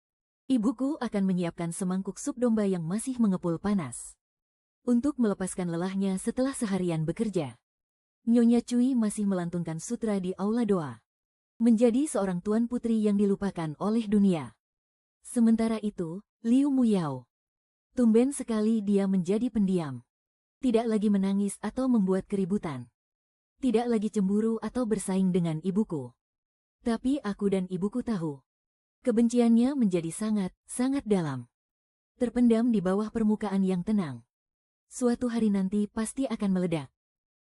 Speaker 1: Ibuku akan menyiapkan semangkuk sup domba yang masih mengepul panas. Untuk melepaskan lelahnya setelah seharian bekerja. Nyonya Cui masih melantunkan sutra di aula doa. Menjadi seorang tuan putri yang dilupakan oleh dunia. Sementara itu, Liu Muyao. Tumben sekali dia menjadi pendiam. Tidak lagi menangis atau membuat keributan. Tidak lagi cemburu atau bersaing dengan ibuku. Tapi aku dan ibuku tahu. Kebenciannya menjadi sangat, sangat dalam. Terpendam di bawah permukaan yang tenang. Suatu hari nanti pasti akan meledak.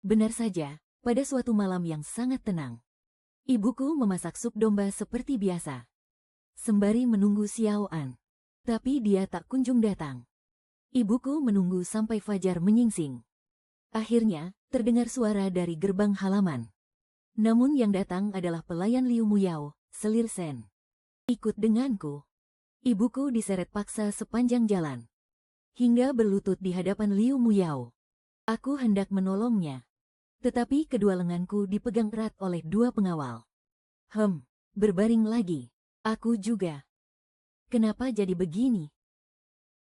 Speaker 1: Benar saja, pada suatu malam yang sangat tenang. Ibuku memasak sup domba seperti biasa. Sembari menunggu Xiao An. Tapi dia tak kunjung datang. Ibuku menunggu sampai fajar menyingsing. Akhirnya, terdengar suara dari gerbang halaman. Namun yang datang adalah pelayan Liu Muyao, selir Sen. Ikut denganku. Ibuku diseret paksa sepanjang jalan. Hingga berlutut di hadapan Liu Muyao. Aku hendak menolongnya. Tetapi kedua lenganku dipegang erat oleh dua pengawal. Berbaring lagi. Aku juga. Kenapa jadi begini?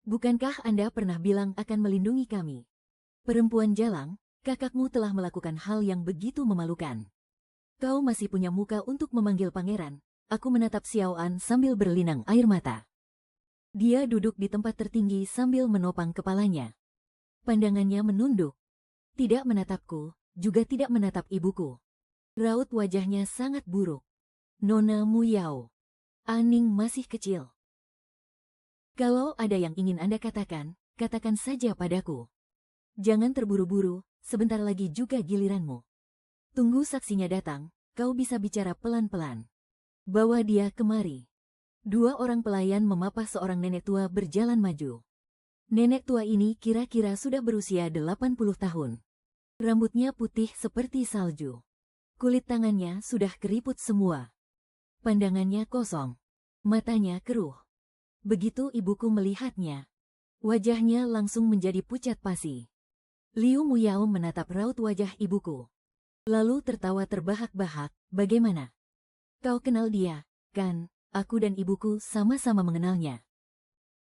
Speaker 1: Bukankah Anda pernah bilang akan melindungi kami? Perempuan jalang, kakakmu telah melakukan hal yang begitu memalukan. Kau masih punya muka untuk memanggil pangeran. Aku menatap Xiao An sambil berlinang air mata. Dia duduk di tempat tertinggi sambil menopang kepalanya. Pandangannya menunduk. Tidak menatapku, juga tidak menatap ibuku. Raut wajahnya sangat buruk. Nona Muyao. Aning masih kecil. Kalau ada yang ingin Anda katakan, katakan saja padaku. Jangan terburu-buru, sebentar lagi juga giliranmu. Tunggu saksinya datang, kau bisa bicara pelan-pelan. Bawa dia kemari. Dua orang pelayan memapah seorang nenek tua berjalan maju. Nenek tua ini kira-kira sudah berusia 80 tahun. Rambutnya putih seperti salju. Kulit tangannya sudah keriput semua. Pandangannya kosong. Matanya keruh. Begitu ibuku melihatnya, wajahnya langsung menjadi pucat pasi. Liu Muyao menatap raut wajah ibuku. Lalu tertawa terbahak-bahak, bagaimana? Kau kenal dia, kan? Aku dan ibuku sama-sama mengenalnya.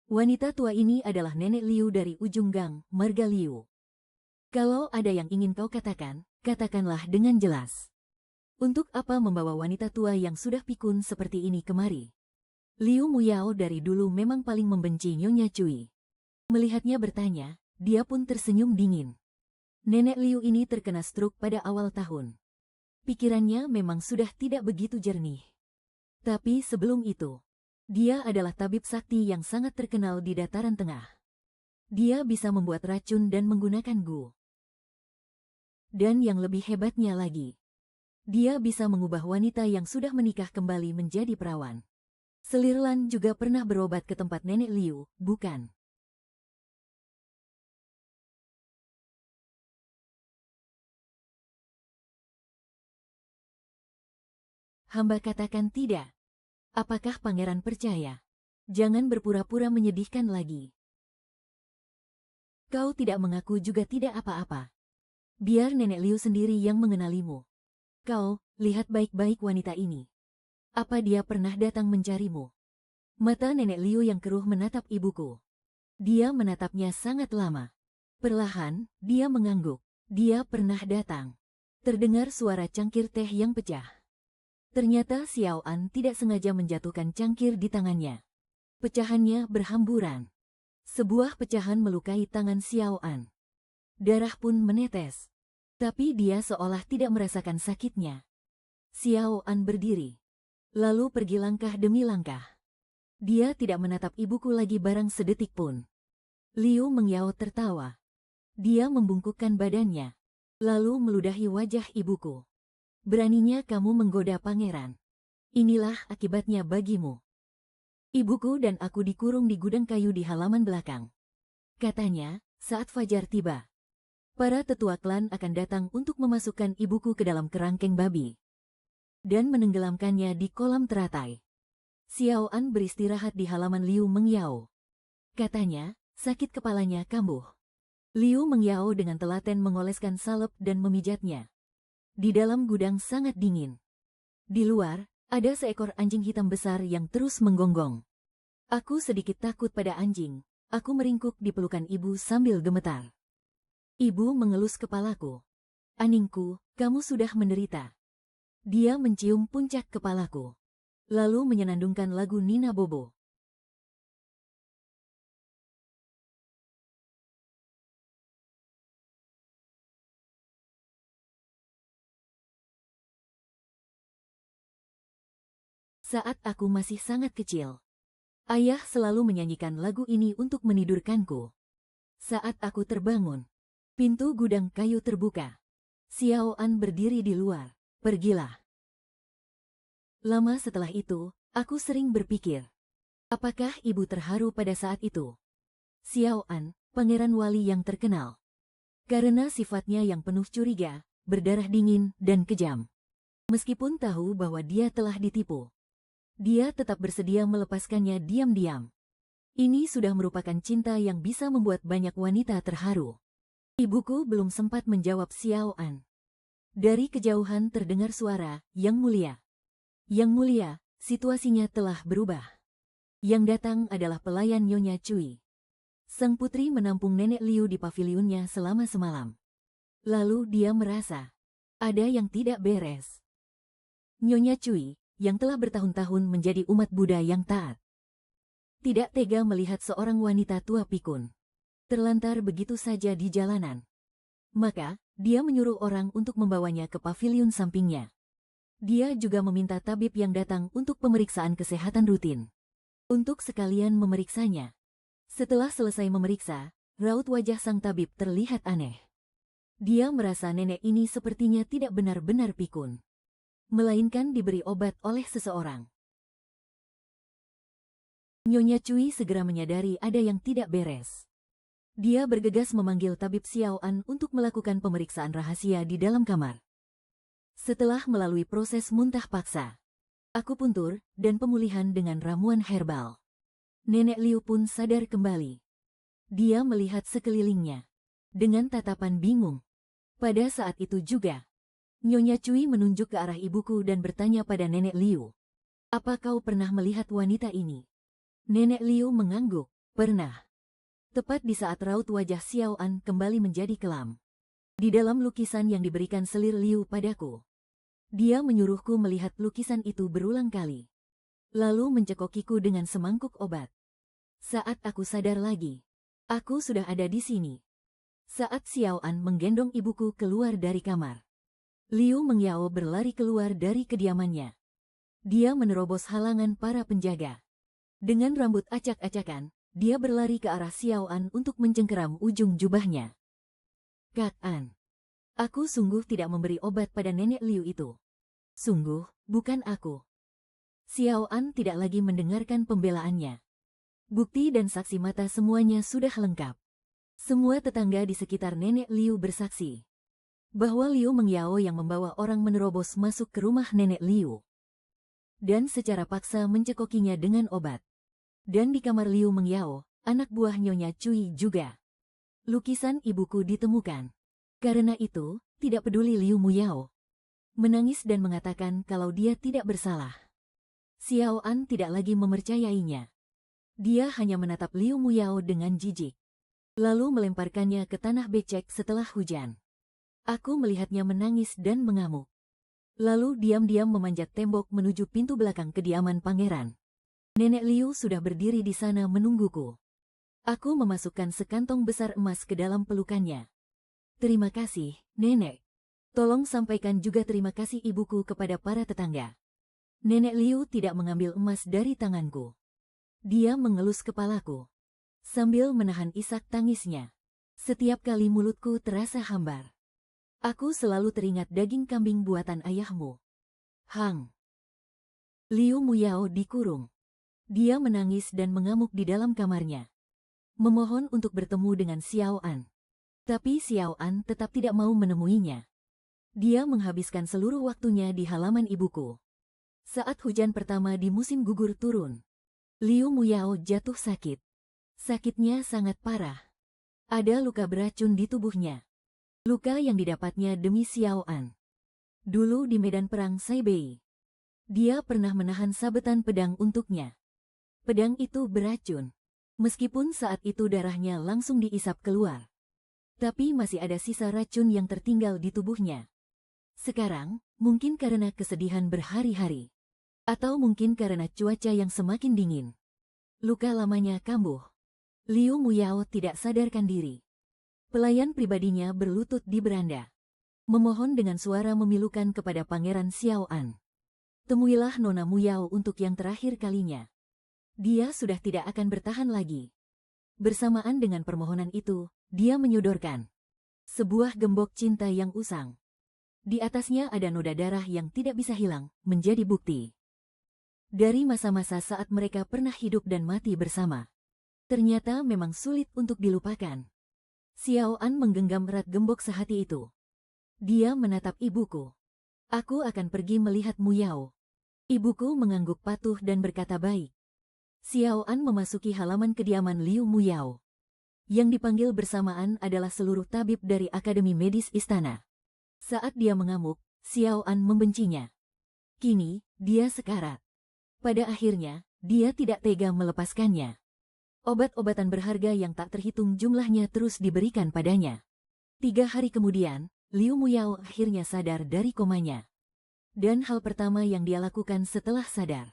Speaker 1: Wanita tua ini adalah nenek Liu dari ujung gang, marga Liu. Kalau ada yang ingin kau katakan, katakanlah dengan jelas. Untuk apa membawa wanita tua yang sudah pikun seperti ini kemari? Liu Muyao dari dulu memang paling membenci Nyonya Cui. Melihatnya bertanya, dia pun tersenyum dingin. Nenek Liu ini terkena stroke pada awal tahun. Pikirannya memang sudah tidak begitu jernih. Tapi sebelum itu, dia adalah tabib sakti yang sangat terkenal di dataran tengah. Dia bisa membuat racun dan menggunakan gu. Dan yang lebih hebatnya lagi, dia bisa mengubah wanita yang sudah menikah kembali menjadi perawan. Selirlan juga pernah berobat ke tempat nenek Liu, bukan? Hamba katakan tidak. Apakah pangeran percaya? Jangan berpura-pura menyedihkan lagi. Kau tidak mengaku juga tidak apa-apa. Biar nenek Liu sendiri yang mengenalimu. Kau, lihat baik-baik wanita ini. Apa dia pernah datang mencarimu? Mata nenek Liu yang keruh menatap ibuku. Dia menatapnya sangat lama. Perlahan, dia mengangguk. Dia pernah datang. Terdengar suara cangkir teh yang pecah. Ternyata Xiao An tidak sengaja menjatuhkan cangkir di tangannya. Pecahannya berhamburan. Sebuah pecahan melukai tangan Xiao An. Darah pun menetes. Tapi dia seolah tidak merasakan sakitnya. Xiao An berdiri. Lalu pergi langkah demi langkah. Dia tidak menatap ibuku lagi barang sedetik pun. Liu Mengyao tertawa. Dia membungkukkan badannya. Lalu meludahi wajah ibuku. Beraninya kamu menggoda pangeran. Inilah akibatnya bagimu. Ibuku dan aku dikurung di gudang kayu di halaman belakang. Katanya, saat fajar tiba, para tetua klan akan datang untuk memasukkan ibuku ke dalam kerangkeng babi dan menenggelamkannya di kolam teratai. Xiao An beristirahat di halaman Liu Mengyao. Katanya, sakit kepalanya kambuh. Liu Mengyao dengan telaten mengoleskan salep dan memijatnya. Di dalam gudang sangat dingin. Di luar, ada seekor anjing hitam besar yang terus menggonggong. Aku sedikit takut pada anjing. Aku meringkuk di pelukan ibu sambil gemetar. Ibu mengelus kepalaku. Aningku, kamu sudah menderita. Dia mencium puncak kepalaku. Lalu menyenandungkan lagu Nina Bobo. Saat aku masih sangat kecil, ayah selalu menyanyikan lagu ini untuk menidurkanku. Saat aku terbangun, pintu gudang kayu terbuka. Xiao An berdiri di luar. Pergilah. Lama setelah itu, aku sering berpikir, apakah ibu terharu pada saat itu? Xiao An, pangeran wali yang terkenal. Karena sifatnya yang penuh curiga, berdarah dingin, dan kejam. Meskipun tahu bahwa dia telah ditipu, dia tetap bersedia melepaskannya diam-diam. Ini sudah merupakan cinta yang bisa membuat banyak wanita terharu. Ibuku belum sempat menjawab Xiao An. Dari kejauhan terdengar suara, "Yang mulia." Yang mulia, situasinya telah berubah. Yang datang adalah pelayan Nyonya Cui. Sang putri menampung Nenek Liu di pavilionnya selama semalam. Lalu dia merasa ada yang tidak beres. Nyonya Cui, yang telah bertahun-tahun menjadi umat Buddha yang taat, tidak tega melihat seorang wanita tua pikun terlantar begitu saja di jalanan. Maka, dia menyuruh orang untuk membawanya ke pavilion sampingnya. Dia juga meminta tabib yang datang untuk pemeriksaan kesehatan rutin, untuk sekalian memeriksanya. Setelah selesai memeriksa, raut wajah sang tabib terlihat aneh. Dia merasa nenek ini sepertinya tidak benar-benar pikun, melainkan diberi obat oleh seseorang. Nyonya Cui segera menyadari ada yang tidak beres. Dia bergegas memanggil tabib Xiao An untuk melakukan pemeriksaan rahasia di dalam kamar. Setelah melalui proses muntah paksa, akupuntur, dan pemulihan dengan ramuan herbal, Nenek Liu pun sadar kembali. Dia melihat sekelilingnya dengan tatapan bingung. Pada saat itu juga, Nyonya Cui menunjuk ke arah ibuku dan bertanya pada Nenek Liu, "Apa kau pernah melihat wanita ini?" Nenek Liu mengangguk, "Pernah." Tepat di saat raut wajah Xiao An kembali menjadi kelam. Di dalam lukisan yang diberikan selir Liu padaku, dia menyuruhku melihat lukisan itu berulang kali, lalu mencekokiku dengan semangkuk obat. Saat aku sadar lagi, aku sudah ada di sini. Saat Xiao An menggendong ibuku keluar dari kamar, Liu Mengyao berlari keluar dari kediamannya. Dia menerobos halangan para penjaga. Dengan rambut acak-acakan, dia berlari ke arah Xiao An untuk mencengkeram ujung jubahnya. "Kak An, aku sungguh tidak memberi obat pada Nenek Liu itu. Sungguh, bukan aku." Xiao An tidak lagi mendengarkan pembelaannya. Bukti dan saksi mata semuanya sudah lengkap. Semua tetangga di sekitar Nenek Liu bersaksi bahwa Liu Mengyao yang membawa orang menerobos masuk ke rumah Nenek Liu dan secara paksa mencekokinya dengan obat. Dan di kamar Liu Mengyao, anak buah Nyonya Cui juga, lukisan ibuku ditemukan. Karena itu, tidak peduli Liu Mengyao menangis dan mengatakan kalau dia tidak bersalah. Xiao An tidak lagi mempercayainya. Dia hanya menatap Liu Mengyao dengan jijik, lalu melemparkannya ke tanah becek setelah hujan. Aku melihatnya menangis dan mengamuk. Lalu diam-diam memanjat tembok menuju pintu belakang kediaman pangeran. Nenek Liu sudah berdiri di sana menungguku. Aku memasukkan sekantong besar emas ke dalam pelukannya. "Terima kasih, Nenek. Tolong sampaikan juga terima kasih ibuku kepada para tetangga." Nenek Liu tidak mengambil emas dari tanganku. Dia mengelus kepalaku sambil menahan isak tangisnya. "Setiap kali mulutku terasa hambar, aku selalu teringat daging kambing buatan ayahmu, Hang." Liu Mengyao dikurung. Dia menangis dan mengamuk di dalam kamarnya, memohon untuk bertemu dengan Xiao An. Tapi Xiao An tetap tidak mau menemuinya. Dia menghabiskan seluruh waktunya di halaman ibuku. Saat hujan pertama di musim gugur turun, Liu Mengyao jatuh sakit. Sakitnya sangat parah. Ada luka beracun di tubuhnya. Luka yang didapatnya demi Xiao An. Dulu di medan perang Saibei, dia pernah menahan sabetan pedang untuknya. Pedang itu beracun. Meskipun saat itu darahnya langsung diisap keluar, tapi masih ada sisa racun yang tertinggal di tubuhnya. Sekarang, mungkin karena kesedihan berhari-hari, atau mungkin karena cuaca yang semakin dingin, luka lamanya kambuh. Liu Mengyao tidak sadarkan diri. Pelayan pribadinya berlutut di beranda, memohon dengan suara memilukan kepada Pangeran Xiao An. "Temuilah Nona Mengyao untuk yang terakhir kalinya. Dia sudah tidak akan bertahan lagi." Bersamaan dengan permohonan itu, dia menyodorkan sebuah gembok cinta yang usang. Di atasnya ada noda darah yang tidak bisa hilang, menjadi bukti dari masa-masa saat mereka pernah hidup dan mati bersama. Ternyata memang sulit untuk dilupakan. Xiao An menggenggam erat gembok sehati itu. Dia menatap ibuku. Aku akan pergi melihat Mu Yao. Ibuku mengangguk patuh dan berkata baik. Xiao An memasuki halaman kediaman Liu Mu Yao. Yang dipanggil bersamaan adalah seluruh tabib dari Akademi Medis Istana. Saat dia mengamuk, Xiao An membencinya. Kini, dia sekarat. Pada akhirnya, dia tidak tega melepaskannya. Obat-obatan berharga yang tak terhitung jumlahnya terus diberikan padanya. 3 hari kemudian, Liu Mu Yao akhirnya sadar dari komanya. Dan hal pertama yang dia lakukan setelah sadar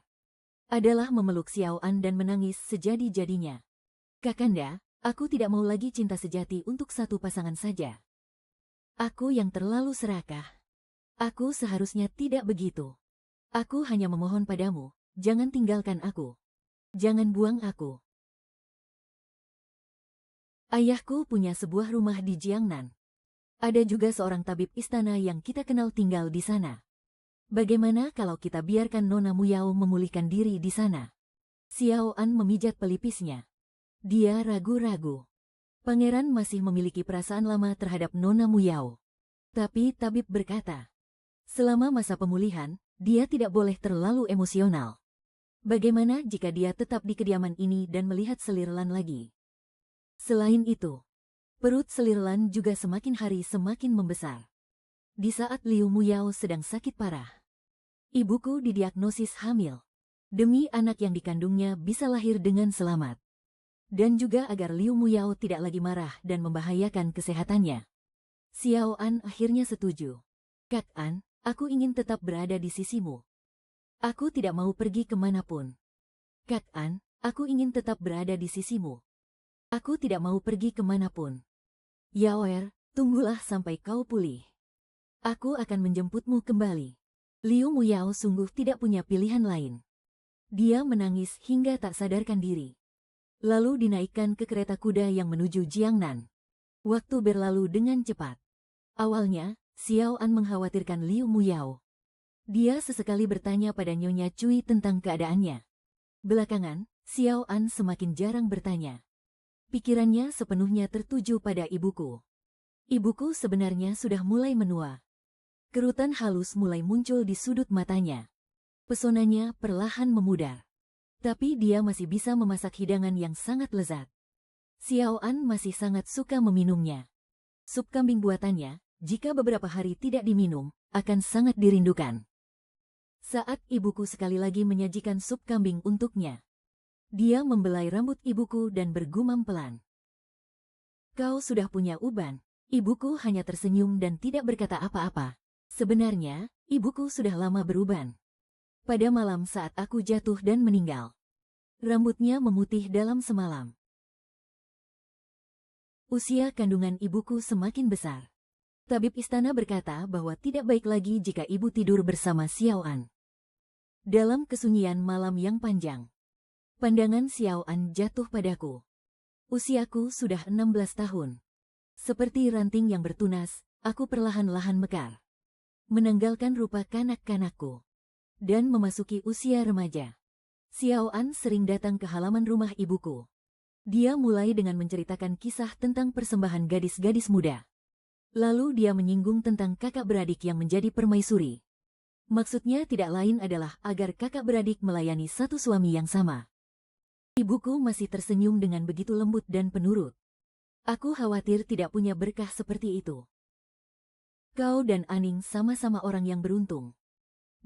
Speaker 1: adalah memeluk Xiao An dan menangis sejadi-jadinya. Kakanda, aku tidak mau lagi cinta sejati untuk satu pasangan saja. Aku yang terlalu serakah. Aku seharusnya tidak begitu. Aku hanya memohon padamu, jangan tinggalkan aku. Jangan buang aku. Ayahku punya sebuah rumah di Jiangnan. Ada juga seorang tabib istana yang kita kenal tinggal di sana. Bagaimana kalau kita biarkan Nona Mu Yao memulihkan diri di sana? Xiao An memijat pelipisnya. Dia ragu-ragu. Pangeran masih memiliki perasaan lama terhadap Nona Mu Yao. Tapi tabib berkata, selama masa pemulihan, dia tidak boleh terlalu emosional. Bagaimana jika dia tetap di kediaman ini dan melihat Selirlan lagi? Selain itu, perut Selirlan juga semakin hari semakin membesar. Di saat Liu Mu Yao sedang sakit parah, ibuku didiagnosis hamil. Demi anak yang dikandungnya bisa lahir dengan selamat. Dan juga agar Liu Mu Yao tidak lagi marah dan membahayakan kesehatannya. Xiao An akhirnya setuju. Kak An, aku ingin tetap berada di sisimu. Aku tidak mau pergi kemanapun. Kak An, aku ingin tetap berada di sisimu. Aku tidak mau pergi kemanapun. Yaoer, tunggulah sampai kau pulih. Aku akan menjemputmu kembali. Liu Mu Yao sungguh tidak punya pilihan lain. Dia menangis hingga tak sadarkan diri. Lalu dinaikkan ke kereta kuda yang menuju Jiangnan. Waktu berlalu dengan cepat. Awalnya, Xiao An mengkhawatirkan Liu Mu Yao. Dia sesekali bertanya pada Nyonya Cui tentang keadaannya. Belakangan, Xiao An semakin jarang bertanya. Pikirannya sepenuhnya tertuju pada ibuku. Ibuku sebenarnya sudah mulai menua. Kerutan halus mulai muncul di sudut matanya. Pesonanya perlahan memudar. Tapi dia masih bisa memasak hidangan yang sangat lezat. Xiao An masih sangat suka meminumnya. Sup kambing buatannya, jika beberapa hari tidak diminum, akan sangat dirindukan. Saat ibuku sekali lagi menyajikan sup kambing untuknya, dia membelai rambut ibuku dan bergumam pelan. Kau sudah punya uban. Ibuku hanya tersenyum dan tidak berkata apa-apa. Sebenarnya, ibuku sudah lama beruban. Pada malam saat aku jatuh dan meninggal, rambutnya memutih dalam semalam. Usia kandungan ibuku semakin besar. Tabib istana berkata bahwa tidak baik lagi jika ibu tidur bersama Xiao An. Dalam kesunyian malam yang panjang, pandangan Xiao An jatuh padaku. Usiaku sudah 16 tahun. Seperti ranting yang bertunas, aku perlahan-lahan mekar. Menanggalkan rupa kanak-kanakku. Dan memasuki usia remaja. Xiao An sering datang ke halaman rumah ibuku. Dia mulai dengan menceritakan kisah tentang persembahan gadis-gadis muda. Lalu dia menyinggung tentang kakak beradik yang menjadi permaisuri. Maksudnya tidak lain adalah agar kakak beradik melayani satu suami yang sama. Ibuku masih tersenyum dengan begitu lembut dan penurut. Aku khawatir tidak punya berkah seperti itu. Kau dan Aning sama-sama orang yang beruntung.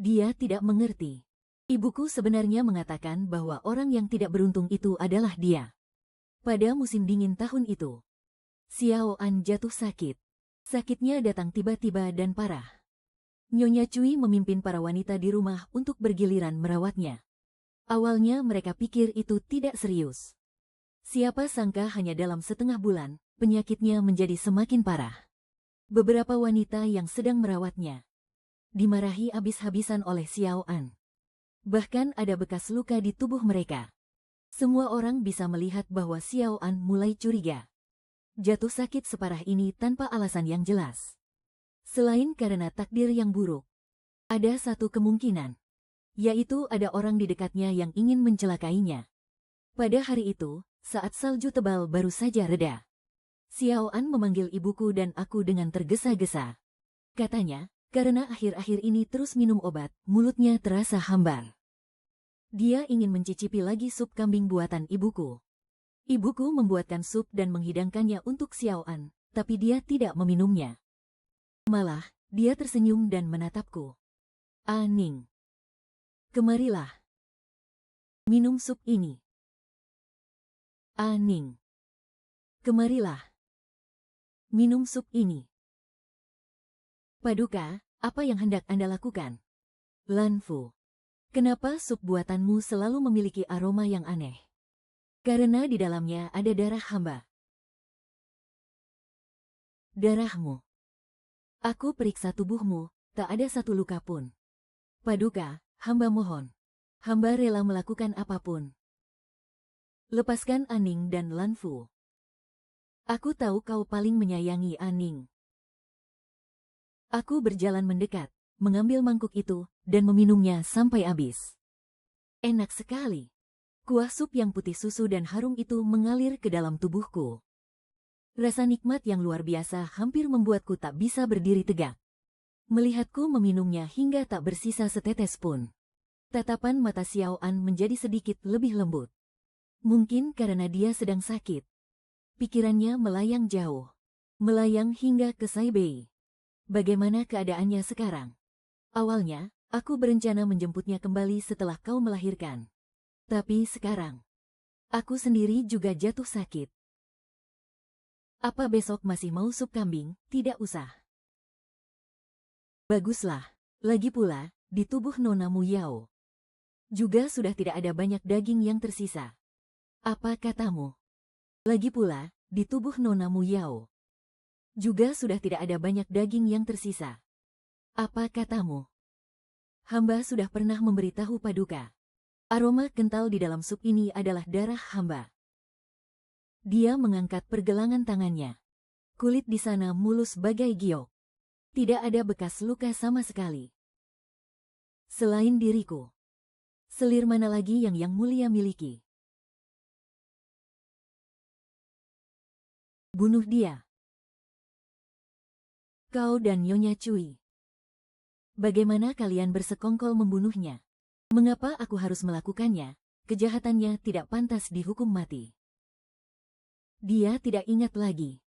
Speaker 1: Dia tidak mengerti. Ibuku sebenarnya mengatakan bahwa orang yang tidak beruntung itu adalah dia. Pada musim dingin tahun itu, Xiao An jatuh sakit. Sakitnya datang tiba-tiba dan parah. Nyonya Cui memimpin para wanita di rumah untuk bergiliran merawatnya. Awalnya mereka pikir itu tidak serius. Siapa sangka hanya dalam setengah bulan, penyakitnya menjadi semakin parah. Beberapa wanita yang sedang merawatnya dimarahi habis-habisan oleh Xiao An. Bahkan ada bekas luka di tubuh mereka. Semua orang bisa melihat bahwa Xiao An mulai curiga. Jatuh sakit separah ini tanpa alasan yang jelas. Selain karena takdir yang buruk, ada satu kemungkinan, yaitu ada orang di dekatnya yang ingin mencelakainya. Pada hari itu, saat salju tebal baru saja reda, Xiao An memanggil ibuku dan aku dengan tergesa-gesa. Katanya, karena akhir-akhir ini terus minum obat, mulutnya terasa hambar. Dia ingin mencicipi lagi sup kambing buatan ibuku. Ibuku membuatkan sup dan menghidangkannya untuk Xiao An, tapi dia tidak meminumnya. Malah, dia tersenyum dan menatapku. Aning, kemarilah. Minum sup ini. Aning, kemarilah. Minum sup ini. Paduka, apa yang hendak Anda lakukan? Lanfu. Kenapa sup buatanmu selalu memiliki aroma yang aneh? Karena di dalamnya ada darah hamba. Darahmu. Aku periksa tubuhmu, tak ada satu luka pun. Paduka, hamba mohon. Hamba rela melakukan apapun. Lepaskan Aning dan Lanfu. Aku tahu kau paling menyayangi Aning. Aku berjalan mendekat, mengambil mangkuk itu, dan meminumnya sampai habis. Enak sekali. Kuah sup yang putih susu dan harum itu mengalir ke dalam tubuhku. Rasa nikmat yang luar biasa hampir membuatku tak bisa berdiri tegak. Melihatku meminumnya hingga tak bersisa setetes pun. Tatapan mata Xiao An menjadi sedikit lebih lembut. Mungkin karena dia sedang sakit. Pikirannya melayang jauh. Melayang hingga ke Saibei. Bagaimana keadaannya sekarang? Awalnya, aku berencana menjemputnya kembali setelah kau melahirkan. Tapi sekarang, aku sendiri juga jatuh sakit. Apa besok masih mau sup kambing? Tidak usah. Baguslah. Lagi pula, di tubuh Nona Muyao juga sudah tidak ada banyak daging yang tersisa. Apa katamu? Lagi pula, di tubuh Nona Muyao juga sudah tidak ada banyak daging yang tersisa. Apa katamu? Hamba sudah pernah memberitahu Paduka. Aroma kental di dalam sup ini adalah darah hamba. Dia mengangkat pergelangan tangannya. Kulit di sana mulus bagai giok. Tidak ada bekas luka sama sekali. Selain diriku, selir mana lagi yang mulia miliki? Bunuh dia. Kau dan Nyonya Cui. Bagaimana kalian bersekongkol membunuhnya? Mengapa aku harus melakukannya? Kejahatannya tidak pantas dihukum mati. Dia tidak ingat lagi.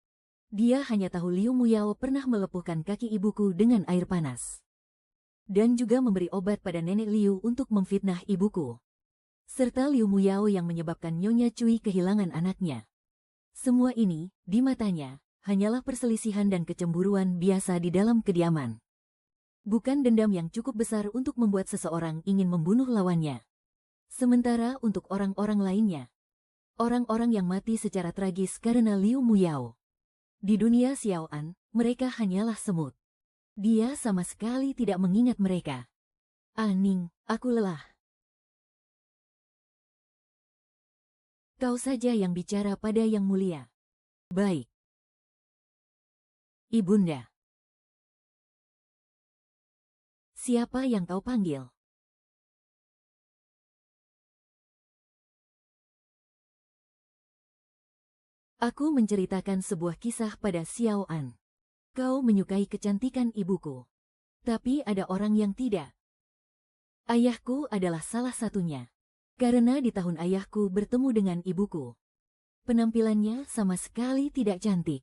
Speaker 1: Dia hanya tahu Liu Muyao pernah melepuhkan kaki ibuku dengan air panas. Dan juga memberi obat pada nenek Liu untuk memfitnah ibuku. Serta Liu Muyao yang menyebabkan Nyonya Cui kehilangan anaknya. Semua ini, di matanya, hanyalah perselisihan dan kecemburuan biasa di dalam kediaman. Bukan dendam yang cukup besar untuk membuat seseorang ingin membunuh lawannya. Sementara untuk orang-orang lainnya, orang-orang yang mati secara tragis karena Liu Muyao, di dunia Xiao An, mereka hanyalah semut. Dia sama sekali tidak mengingat mereka. Aning, aku lelah. Kau saja yang bicara pada Yang Mulia. Baik. Ibunda. Siapa yang kau panggil? Aku menceritakan sebuah kisah pada Xiao An. Kau menyukai kecantikan ibuku. Tapi ada orang yang tidak. Ayahku adalah salah satunya. Karena di tahun ayahku bertemu dengan ibuku, penampilannya sama sekali tidak cantik.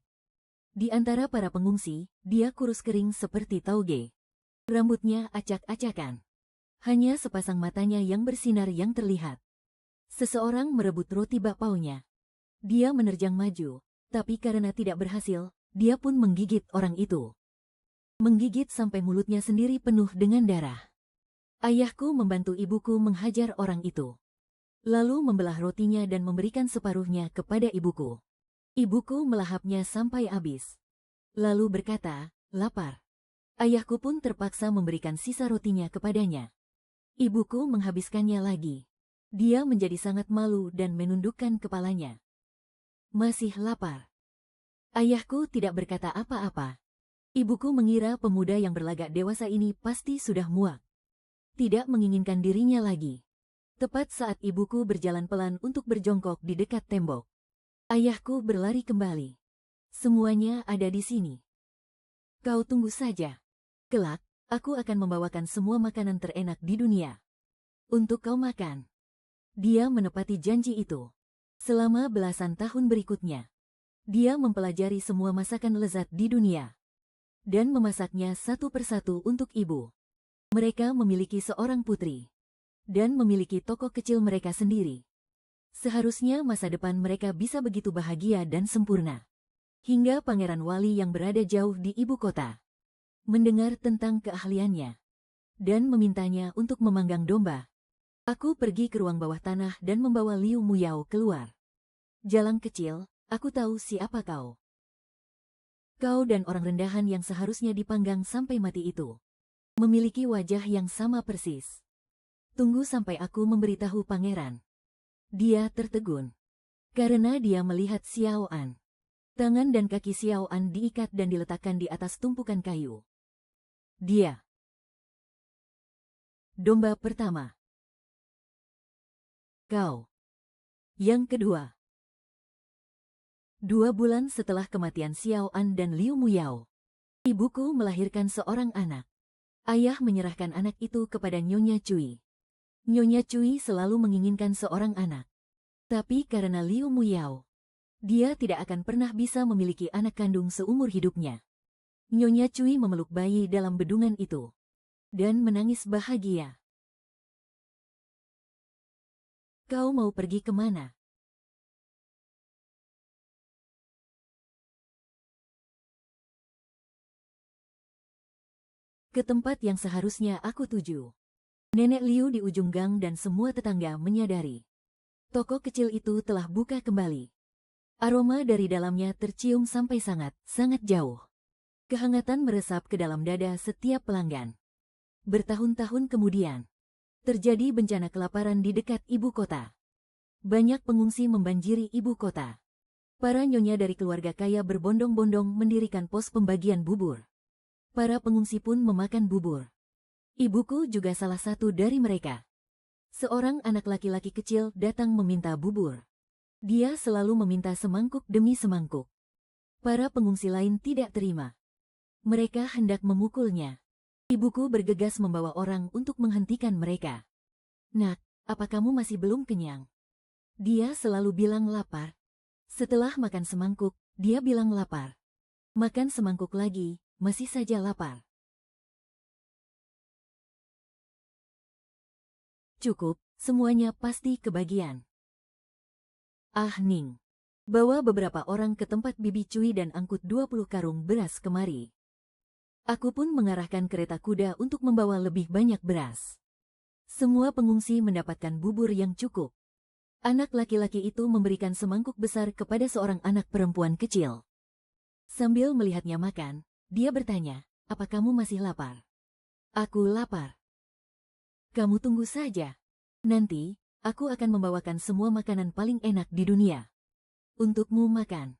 Speaker 1: Di antara para pengungsi, dia kurus kering seperti tauge. Rambutnya acak-acakan. Hanya sepasang matanya yang bersinar yang terlihat. Seseorang merebut roti bakpaunya. Dia menerjang maju, tapi karena tidak berhasil, dia pun menggigit orang itu. Menggigit sampai mulutnya sendiri penuh dengan darah. Ayahku membantu ibuku menghajar orang itu. Lalu membelah rotinya dan memberikan separuhnya kepada ibuku. Ibuku melahapnya sampai habis. Lalu berkata, lapar. Ayahku pun terpaksa memberikan sisa rotinya kepadanya. Ibuku menghabiskannya lagi. Dia menjadi sangat malu dan menundukkan kepalanya. Masih lapar. Ayahku tidak berkata apa-apa. Ibuku mengira pemuda yang berlagak dewasa ini pasti sudah muak. Tidak menginginkan dirinya lagi. Tepat saat ibuku berjalan pelan untuk berjongkok di dekat tembok, ayahku berlari kembali. Semuanya ada di sini. Kau tunggu saja. Kelak, aku akan membawakan semua makanan terenak di dunia untuk kau makan. Dia menepati janji itu. Selama belasan tahun berikutnya, dia mempelajari semua masakan lezat di dunia dan memasaknya satu persatu untuk ibu. Mereka memiliki seorang putri dan memiliki toko kecil mereka sendiri. Seharusnya masa depan mereka bisa begitu bahagia dan sempurna. Hingga Pangeran Wali yang berada jauh di ibu kota mendengar tentang keahliannya dan memintanya untuk memanggang domba. Aku pergi ke ruang bawah tanah dan membawa Liu Muyao keluar. Jalang kecil, aku tahu siapa kau. Kau dan orang rendahan yang seharusnya dipanggang sampai mati itu memiliki wajah yang sama persis. Tunggu sampai aku memberitahu pangeran. Dia tertegun karena dia melihat Xiao An. Tangan dan kaki Xiao An diikat dan diletakkan di atas tumpukan kayu. Dia. Domba pertama. Kau. Yang kedua. 2 bulan setelah kematian Xiao An dan Liu Muyao, ibuku melahirkan seorang anak. Ayah menyerahkan anak itu kepada Nyonya Cui. Nyonya Cui selalu menginginkan seorang anak. Tapi karena Liu Muyao, dia tidak akan pernah bisa memiliki anak kandung seumur hidupnya. Nyonya Cui memeluk bayi dalam bedungan itu dan menangis bahagia. Kau mau pergi kemana? Ke tempat yang seharusnya aku tuju. Nenek Liu di ujung gang dan semua tetangga menyadari toko kecil itu telah buka kembali. Aroma dari dalamnya tercium sampai sangat jauh. Kehangatan meresap ke dalam dada setiap pelanggan. Bertahun-tahun kemudian, terjadi bencana kelaparan di dekat ibu kota. Banyak pengungsi membanjiri ibu kota. Para nyonya dari keluarga kaya berbondong-bondong mendirikan pos pembagian bubur. Para pengungsi pun memakan bubur. Ibuku juga salah satu dari mereka. Seorang anak laki-laki kecil datang meminta bubur. Dia selalu meminta semangkuk demi semangkuk. Para pengungsi lain tidak terima. Mereka hendak memukulnya. Ibuku bergegas membawa orang untuk menghentikan mereka. Nak, apa kamu masih belum kenyang? Dia selalu bilang lapar. Setelah makan semangkuk, dia bilang lapar. Makan semangkuk lagi, masih saja lapar. Cukup, semuanya pasti kebagian. Ah Ning. Bawa beberapa orang ke tempat Bibi Cui dan angkut 20 karung beras kemari. Aku pun mengarahkan kereta kuda untuk membawa lebih banyak beras. Semua pengungsi mendapatkan bubur yang cukup. Anak laki-laki itu memberikan semangkuk besar kepada seorang anak perempuan kecil. Sambil melihatnya makan, dia bertanya, "Apa kamu masih lapar?" "Aku lapar." "Kamu tunggu saja. Nanti, aku akan membawakan semua makanan paling enak di dunia untukmu makan."